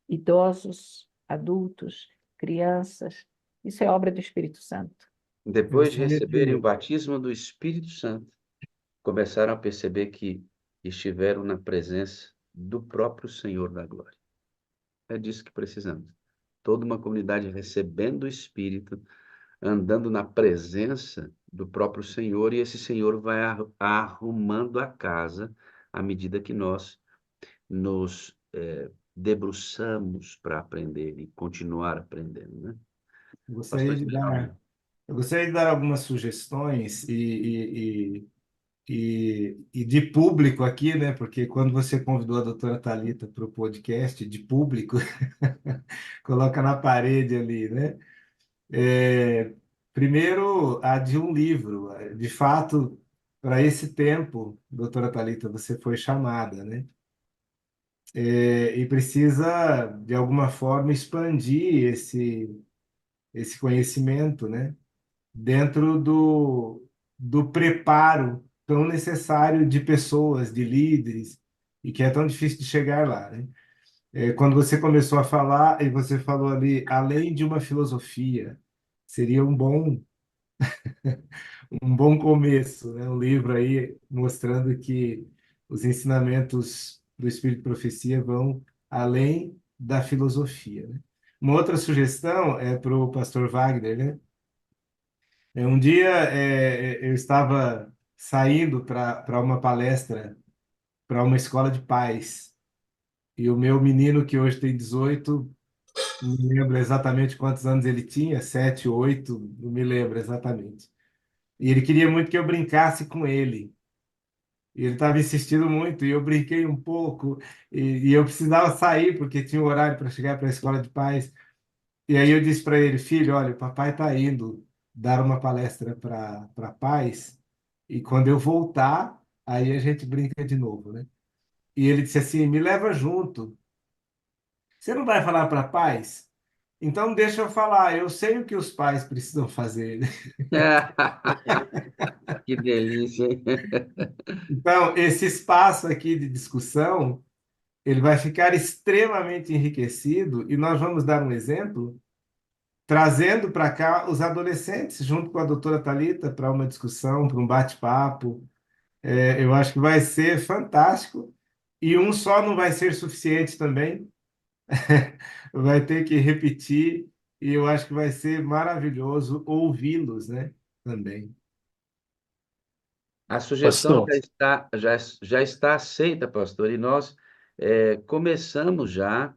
idosos, adultos, crianças. Isso é obra do Espírito Santo. Eu Depois de gostaria receberem o de, batismo do Espírito Santo, começaram a perceber que estiveram na presença do próprio Senhor da glória. É disso que precisamos. Toda uma comunidade recebendo o Espírito, andando na presença do próprio Senhor, e esse Senhor vai arrumando a casa à medida que nós nos debruçamos para aprender e continuar aprendendo, né? Pastor gostaria de Esmeralda. dar, eu gostaria de dar algumas sugestões e de público aqui, né? Porque quando você convidou a doutora Thalita para o podcast de público, coloca na parede ali, né? É, primeiro, a de um livro. De fato, para esse tempo, doutora Thalita, você foi chamada, né? E precisa, de alguma forma, expandir esse conhecimento, né? Dentro do preparo tão necessário de pessoas, de líderes, e que é tão difícil de chegar lá, né? Quando você começou a falar, e você falou ali, além de uma filosofia, seria um bom começo, né? Um livro aí mostrando que os ensinamentos do Espírito de Profecia vão além da filosofia, né? Uma outra sugestão é para o pastor Wagner, né? Um dia eu estava saindo para uma palestra para uma escola de pais e o meu menino, que hoje tem 18, não me lembro exatamente quantos anos ele tinha, 7, 8, não me lembro exatamente. E ele queria muito que eu brincasse com ele. E ele estava insistindo muito, e eu brinquei um pouco, e eu precisava sair, porque tinha um horário para chegar para a escola de pais. E aí eu disse para ele, filho, olha, o papai está indo dar uma palestra para pais, e quando eu voltar, aí a gente brinca de novo, né? E ele disse assim, me leva junto. Você não vai falar para pais? Então, deixa eu falar, eu sei o que os pais precisam fazer. Que delícia, hein? Então, esse espaço aqui de discussão, ele vai ficar extremamente enriquecido e nós vamos dar um exemplo, trazendo para cá os adolescentes, junto com a doutora Thalita, para uma discussão, para um bate-papo. Eu acho que vai ser fantástico. E um só não vai ser suficiente também. Vai ter que repetir. E eu acho que vai ser maravilhoso ouvi-los, né? Também. A sugestão Pastor, já está aceita, pastor, e nós começamos já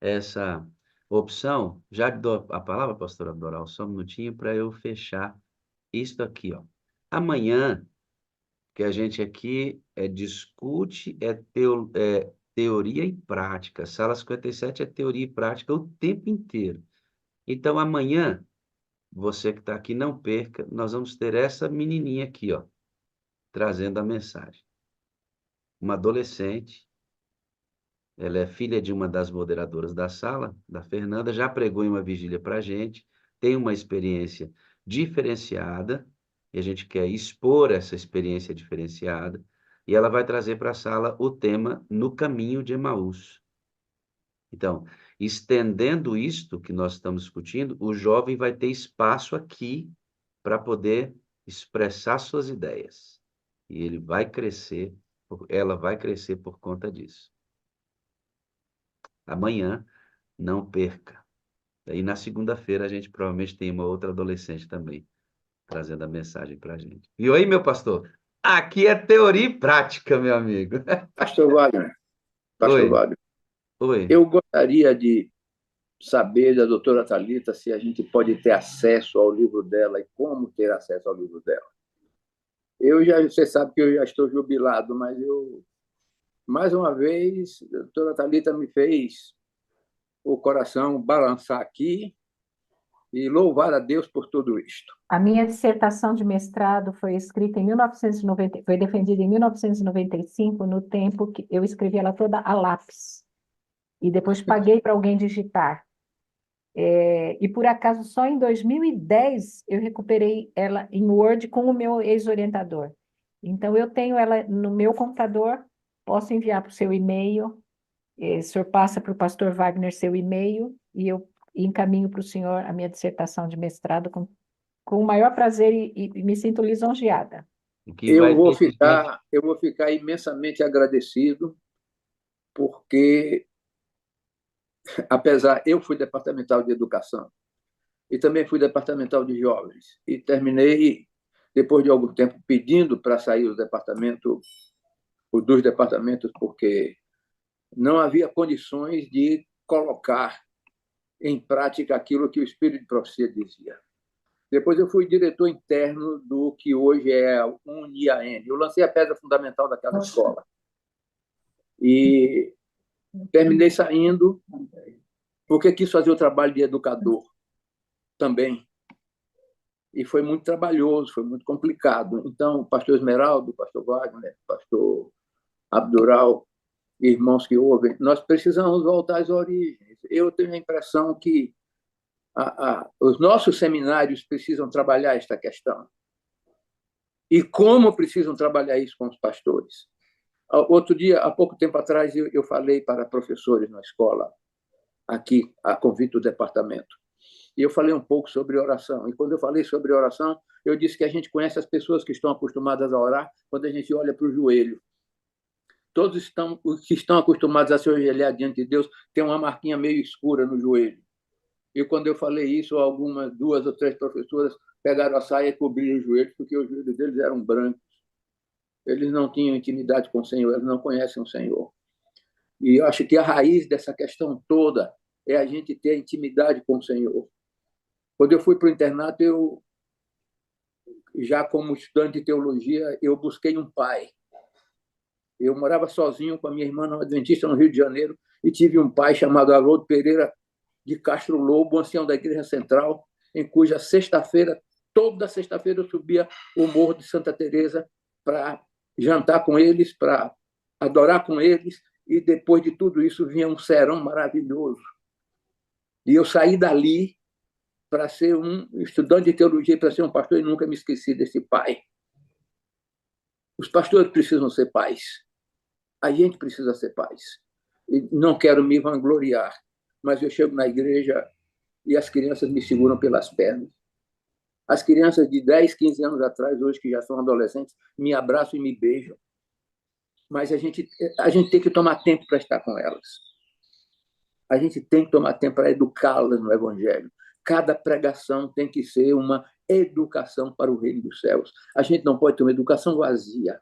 essa opção. Já dou a palavra, pastor Abdoral, só um minutinho para eu fechar isto aqui, ó. Amanhã, que a gente aqui discute, teoria e prática. Sala 57 é teoria e prática o tempo inteiro. Então, amanhã, você que está aqui, não perca, nós vamos ter essa menininha aqui, ó, trazendo a mensagem. Uma adolescente, ela é filha de uma das moderadoras da sala, da Fernanda, já pregou em uma vigília para a gente, tem uma experiência diferenciada, e a gente quer expor essa experiência diferenciada, e ela vai trazer para a sala o tema No Caminho de Emaús. Então, estendendo isto que nós estamos discutindo, o jovem vai ter espaço aqui para poder expressar suas ideias. E ele vai crescer, ela vai crescer por conta disso. Amanhã, não perca. E na segunda-feira a gente provavelmente tem uma outra adolescente também, trazendo a mensagem para a gente. E aí, meu pastor? Aqui é teoria e prática, meu amigo. Pastor Wagner, Pastor Oi, Wagner, oi. eu gostaria de saber da doutora Thalita se a gente pode ter acesso ao livro dela e como ter acesso ao livro dela. Você sabe que eu já estou jubilado, mas mais uma vez, a doutora Thalita me fez o coração balançar aqui e louvar a Deus por tudo isto. A minha dissertação de mestrado foi escrita em 1990, foi defendida em 1995, no tempo que eu escrevi ela toda a lápis. E depois paguei para alguém digitar. E por acaso, só em 2010 eu recuperei ela em Word com o meu ex-orientador. Então, eu tenho ela no meu computador, posso enviar para o seu e-mail, o senhor passa para o pastor Wagner seu e-mail e eu encaminho para o senhor a minha dissertação de mestrado com o maior prazer e me sinto lisonjeada. Que vai ter gente. Eu vou ficar imensamente agradecido, porque, apesar, eu fui departamental de educação e também fui departamental de jovens, e terminei, depois de algum tempo, pedindo para sair dos departamentos, porque não havia condições de colocar em prática aquilo que o Espírito de Profecia dizia. Depois eu fui diretor interno do que hoje é a UniAN. Eu lancei a pedra fundamental daquela escola. E terminei saindo porque quis fazer o trabalho de educador também. E foi muito trabalhoso, foi muito complicado. Então, o pastor Esmeraldo, o pastor Wagner, o pastor Abdural, irmãos que ouvem, nós precisamos voltar às origens. Eu tenho a impressão que os nossos seminários precisam trabalhar esta questão. E como precisam trabalhar isso com os pastores? Outro dia, há pouco tempo atrás, eu falei para professores na escola, aqui, a convite do departamento. E eu falei um pouco sobre oração. E quando eu falei sobre oração, eu disse que a gente conhece as pessoas que estão acostumadas a orar quando a gente olha para o joelho. Todos os que estão acostumados a se ajoelhar diante de Deus têm uma marquinha meio escura no joelho. E quando eu falei isso, algumas 2 ou 3 professoras pegaram a saia e cobriram os joelhos, porque os joelhos deles eram brancos. Eles não tinham intimidade com o Senhor, eles não conhecem o Senhor. E eu acho que a raiz dessa questão toda é a gente ter intimidade com o Senhor. Quando eu fui para o internato, já como estudante de teologia, eu busquei um pai. Eu morava sozinho com a minha irmã adventista no Rio de Janeiro e tive um pai chamado Haroldo Pereira de Castro Lobo, ancião da Igreja Central, em cuja toda sexta-feira eu subia o Morro de Santa Teresa para jantar com eles, para adorar com eles, e depois de tudo isso vinha um serão maravilhoso. E eu saí dali para ser um estudante de teologia, para ser um pastor, e nunca me esqueci desse pai. Os pastores precisam ser pais. A gente precisa ser pais. E não quero me vangloriar, mas eu chego na igreja e as crianças me seguram pelas pernas. As crianças de 10, 15 anos atrás, hoje que já são adolescentes, me abraçam e me beijam. Mas a gente tem que tomar tempo para estar com elas. A gente tem que tomar tempo para educá-las no Evangelho. Cada pregação tem que ser uma educação para o reino dos céus. A gente não pode ter uma educação vazia.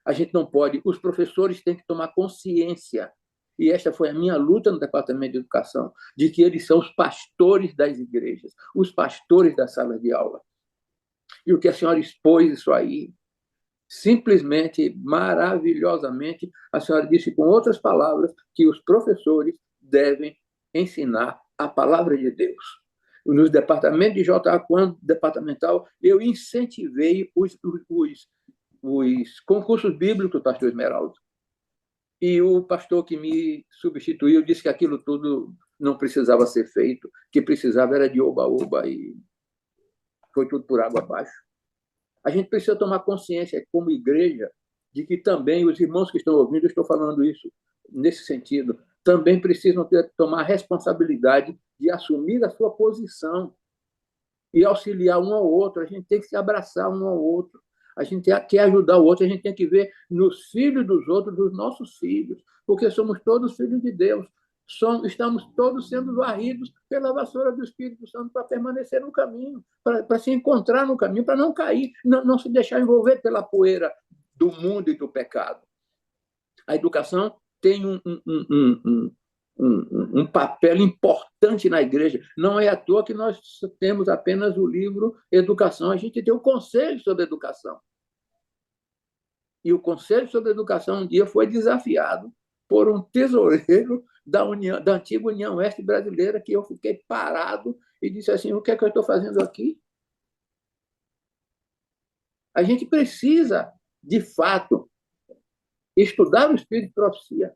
A gente não pode. Os professores têm que tomar consciência, e esta foi a minha luta no Departamento de Educação, de que eles são os pastores das igrejas, os pastores das salas de aula. E o que a senhora expôs isso aí, simplesmente, maravilhosamente, a senhora disse com outras palavras que os professores devem ensinar a palavra de Deus. Nos departamentos de JA, quando departamental, eu incentivei os concursos bíblicos, pastor Esmeraldo. E o pastor que me substituiu disse que aquilo tudo não precisava ser feito, que precisava era de oba-oba, e foi tudo por água abaixo. A gente precisa tomar consciência, como igreja, de que também os irmãos que estão ouvindo, eu estou falando isso nesse sentido, também precisam tomar a responsabilidade de assumir a sua posição e auxiliar um ao outro. A gente tem que se abraçar um ao outro. A gente quer ajudar o outro, a gente tem que ver nos filhos dos outros, dos nossos filhos, porque somos todos filhos de Deus. Estamos todos sendo varridos pela vassoura do Espírito Santo para permanecer no caminho, para se encontrar no caminho, para não cair, não se deixar envolver pela poeira do mundo e do pecado. A educação tem um papel importante na igreja. Não é à toa que nós temos apenas o livro Educação. A gente tem o Conselho sobre Educação. E o Conselho sobre Educação um dia foi desafiado por um tesoureiro da antiga União Oeste Brasileira, que eu fiquei parado e disse assim: o que é que eu estou fazendo aqui? A gente precisa, de fato, estudar o Espírito de Profecia.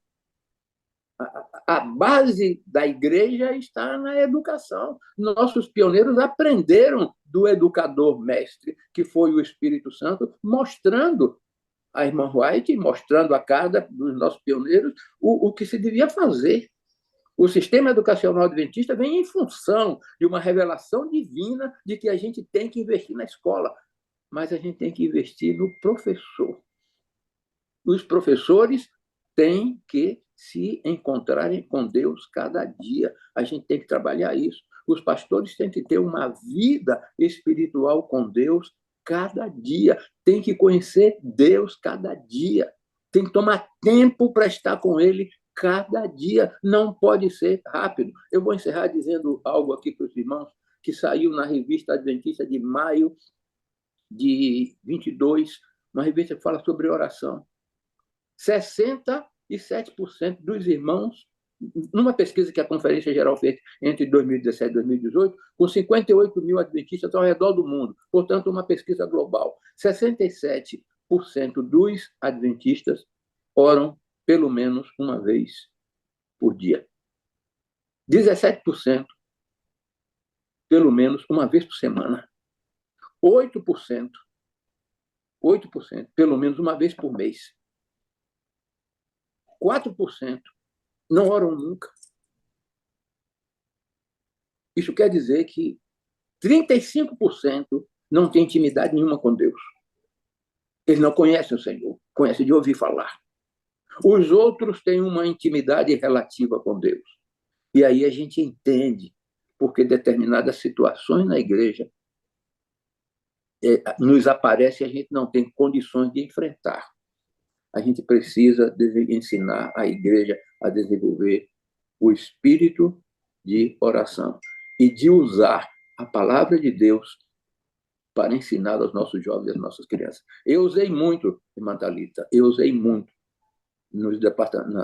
A base da igreja está na educação. Nossos pioneiros aprenderam do educador mestre, que foi o Espírito Santo, mostrando a irmã White, mostrando a cada dos nossos pioneiros o que se devia fazer. O sistema educacional adventista vem em função de uma revelação divina de que a gente tem que investir na escola, mas a gente tem que investir no professor. Os professores têm que se encontrarem com Deus cada dia. A gente tem que trabalhar isso. Os pastores têm que ter uma vida espiritual com Deus cada dia. Tem que conhecer Deus cada dia. Tem que tomar tempo para estar com Ele cada dia. Não pode ser rápido. Eu vou encerrar dizendo algo aqui para os irmãos, que saiu na revista Adventista de maio de 22, uma revista que fala sobre oração. 67% dos irmãos, numa pesquisa que a Conferência Geral fez entre 2017 e 2018, com 58 mil adventistas ao redor do mundo, portanto, uma pesquisa global, 67% dos adventistas oram pelo menos uma vez por dia. 17% pelo menos uma vez por semana. 8% pelo menos uma vez por mês. 4% não oram nunca. Isso quer dizer que 35% não têm intimidade nenhuma com Deus. Eles não conhecem o Senhor, conhecem de ouvir falar. Os outros têm uma intimidade relativa com Deus. E aí a gente entende porque determinadas situações na igreja nos aparecem e a gente não tem condições de enfrentar. A gente precisa ensinar a igreja a desenvolver o espírito de oração e de usar a palavra de Deus para ensinar aos nossos jovens e às nossas crianças. Eu usei muito, irmã Thalita,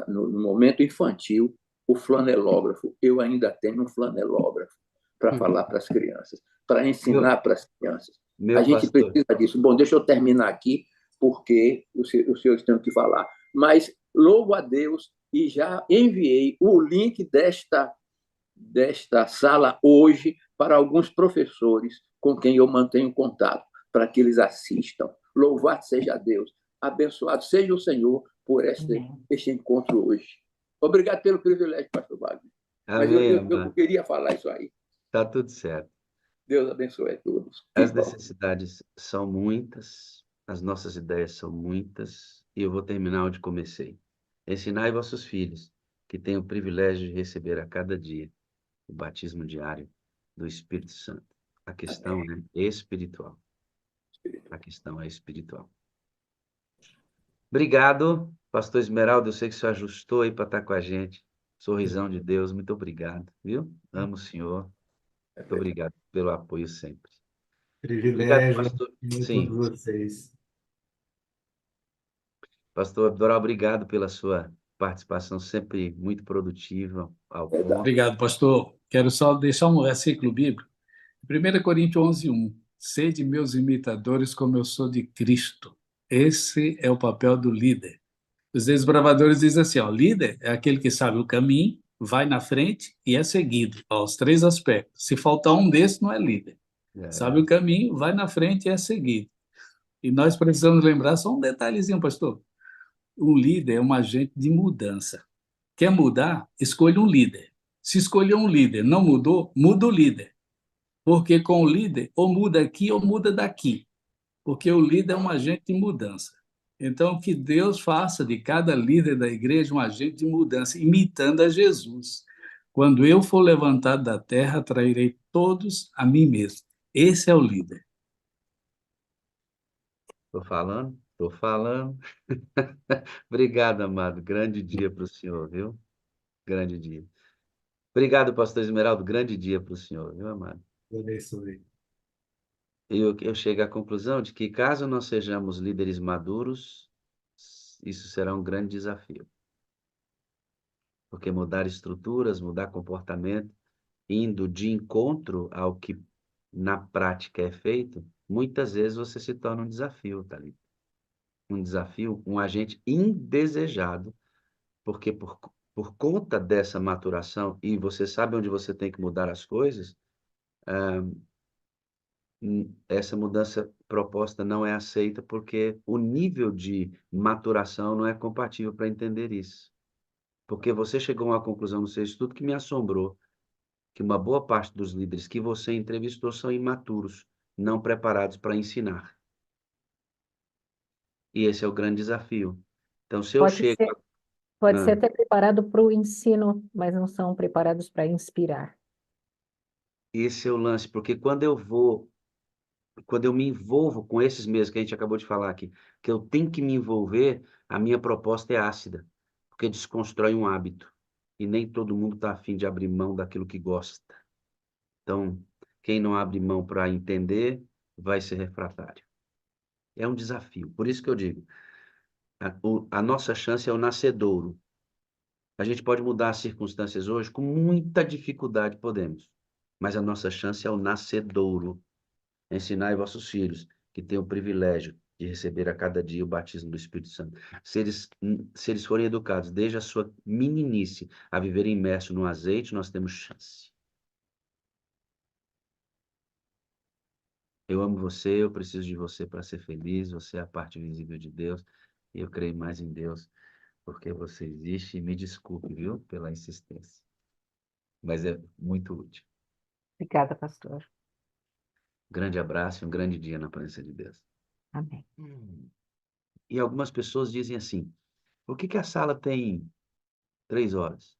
no momento infantil, o flanelógrafo. Eu ainda tenho um flanelógrafo para falar para as crianças, para ensinar para as crianças. A gente precisa disso. Bom, deixa eu terminar aqui, porque os senhores têm que falar. Mas louvo a Deus e já enviei o link desta sala hoje para alguns professores com quem eu mantenho contato, para que eles assistam. Louvado seja Deus. Abençoado seja o Senhor por este encontro hoje. Obrigado pelo privilégio, pastor Wagner. Mas eu queria falar isso aí. Está tudo certo. Deus abençoe a todos. As necessidades são muitas, as nossas ideias são muitas, e eu vou terminar onde comecei. Ensinai vossos filhos, que têm o privilégio de receber a cada dia o batismo diário do Espírito Santo. A questão é espiritual. A questão é espiritual. Obrigado, pastor Esmeralda. Eu sei que o senhor ajustou aí para estar com a gente. Sorrisão de Deus, muito obrigado, viu? Amo o senhor. Muito obrigado pelo apoio sempre. Obrigado, Privilégio pastor. em Sim, todos vocês. pastor Abdoral, obrigado pela sua participação sempre muito produtiva, ao ponto. Obrigado, pastor. Quero só deixar um versículo bíblico. 1 Coríntios 11:1. Sede meus imitadores como eu sou de Cristo. Esse é o papel do líder. Os desbravadores dizem assim, ó, líder é aquele que sabe o caminho, vai na frente e é seguido. Ó, os três aspectos. Se faltar um desses, não é líder. Sabe o caminho, vai na frente e é seguido. E nós precisamos lembrar só um detalhezinho, pastor. Um líder é um agente de mudança. Quer mudar? Escolha um líder. Se escolher um líder não mudou, muda o líder. Porque com o líder, ou muda aqui ou muda daqui. Porque o líder é um agente de mudança. Então, que Deus faça de cada líder da igreja um agente de mudança, imitando a Jesus. Quando eu for levantado da terra, atrairei todos a mim mesmo. Esse é o líder. Estou falando? Estou falando. Obrigado, amado. Grande dia para o senhor, viu? Grande dia. Obrigado, pastor Esmeraldo. Grande dia para o senhor, viu, amado? Deus abençoe. Eu chego à conclusão de que, caso nós sejamos líderes maduros, isso será um grande desafio. Porque mudar estruturas, mudar comportamento, indo de encontro ao que na prática é feito, muitas vezes você se torna um desafio, Thalita. Um desafio, um agente indesejado, porque por conta dessa maturação, e você sabe onde você tem que mudar as coisas, essa mudança proposta não é aceita porque o nível de maturação não é compatível para entender isso. Porque você chegou a uma conclusão no seu estudo que me assombrou, que uma boa parte dos líderes que você entrevistou são imaturos, não preparados para ensinar. E esse é o grande desafio. Então, se eu chego... Pode ser até preparado para o ensino, mas não são preparados para inspirar. Esse é o lance, porque quando eu me envolvo com esses mesmos que a gente acabou de falar aqui, que eu tenho que me envolver, a minha proposta é ácida, porque desconstrói um hábito. E nem todo mundo está afim de abrir mão daquilo que gosta. Então, quem não abre mão para entender, vai ser refratário. É um desafio. Por isso que eu digo, a nossa chance é o nascedouro. A gente pode mudar as circunstâncias hoje com muita dificuldade, podemos. Mas a nossa chance é o nascedouro. Ensinai vossos filhos, que têm o privilégio de receber a cada dia o batismo do Espírito Santo. Se eles forem educados desde a sua meninice a viver imerso no azeite, nós temos chance. Eu amo você, eu preciso de você para ser feliz, você é a parte visível de Deus, e eu creio mais em Deus, porque você existe, e me desculpe, viu, pela insistência. Mas é muito útil. Obrigada, pastor. Grande abraço e um grande dia na presença de Deus. Amém. E algumas pessoas dizem assim, por que a sala tem 3 horas?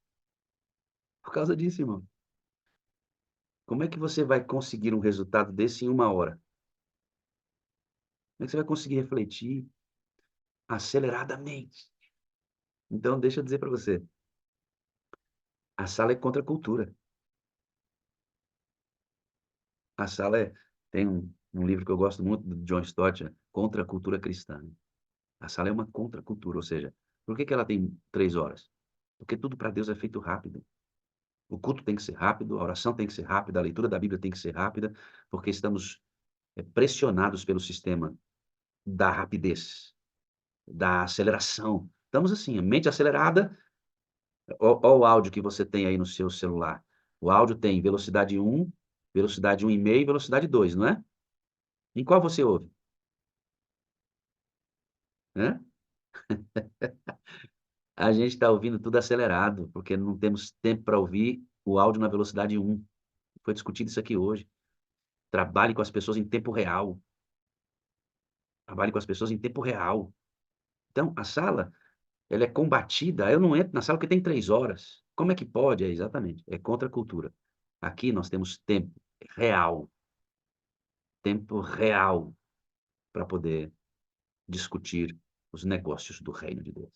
Por causa disso, irmão. Como é que você vai conseguir um resultado desse em 1 hora? Como é que você vai conseguir refletir aceleradamente? Então, deixa eu dizer para você. A sala é contra a cultura. A sala tem um livro que eu gosto muito, do John Stott, Contra a Cultura Cristã. A sala é uma contracultura, ou seja, por que ela tem 3 horas? Porque tudo para Deus é feito rápido. O culto tem que ser rápido, a oração tem que ser rápida, a leitura da Bíblia tem que ser rápida, porque estamos pressionados pelo sistema da rapidez, da aceleração. Estamos assim, a mente acelerada. Olha o áudio que você tem aí no seu celular. O áudio tem velocidade 1, velocidade 1,5 e velocidade 2, não é? Em qual você ouve? Hã? A gente está ouvindo tudo acelerado, porque não temos tempo para ouvir o áudio na velocidade 1. Foi discutido isso aqui hoje. Trabalhe com as pessoas em tempo real. Trabalhe com as pessoas em tempo real. Então, a sala, ela é combatida. Eu não entro na sala porque tem 3 horas. Como é que pode? É exatamente. É contra a cultura. Aqui nós temos real. Tempo real para poder discutir os negócios do reino de Deus.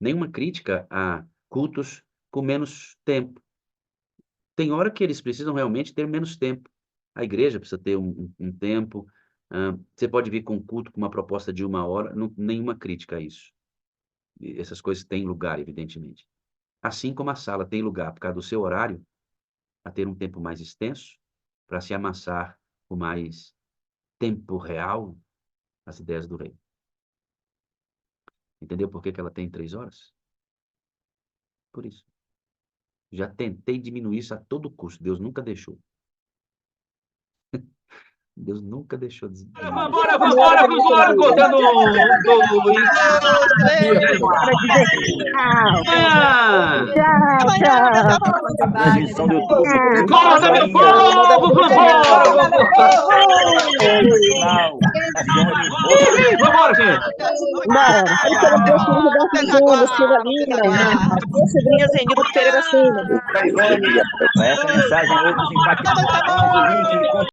Nenhuma crítica a cultos com menos tempo. Tem hora que eles precisam realmente ter menos tempo. A igreja precisa ter um tempo. Você pode vir com um culto com uma proposta de 1 hora, nenhuma crítica a isso. E essas coisas têm lugar, evidentemente. Assim como a sala tem lugar, por causa do seu horário, a ter um tempo mais extenso, para se amassar com mais tempo real as ideias do reino. Entendeu por que ela tem 3 horas? Por isso. Já tentei diminuir isso a todo custo. Deus nunca deixou. Deus nunca deixou de diminuir. Vambora, cortando Transmissão do YouTube. Acorda, meu povo! Vambora, gente! Bora. Aí colocou o filho da Fizuna, Silva Lima, a sua sobrinha Zenilda Pereira Silva. Essa mensagem, outros impactantes.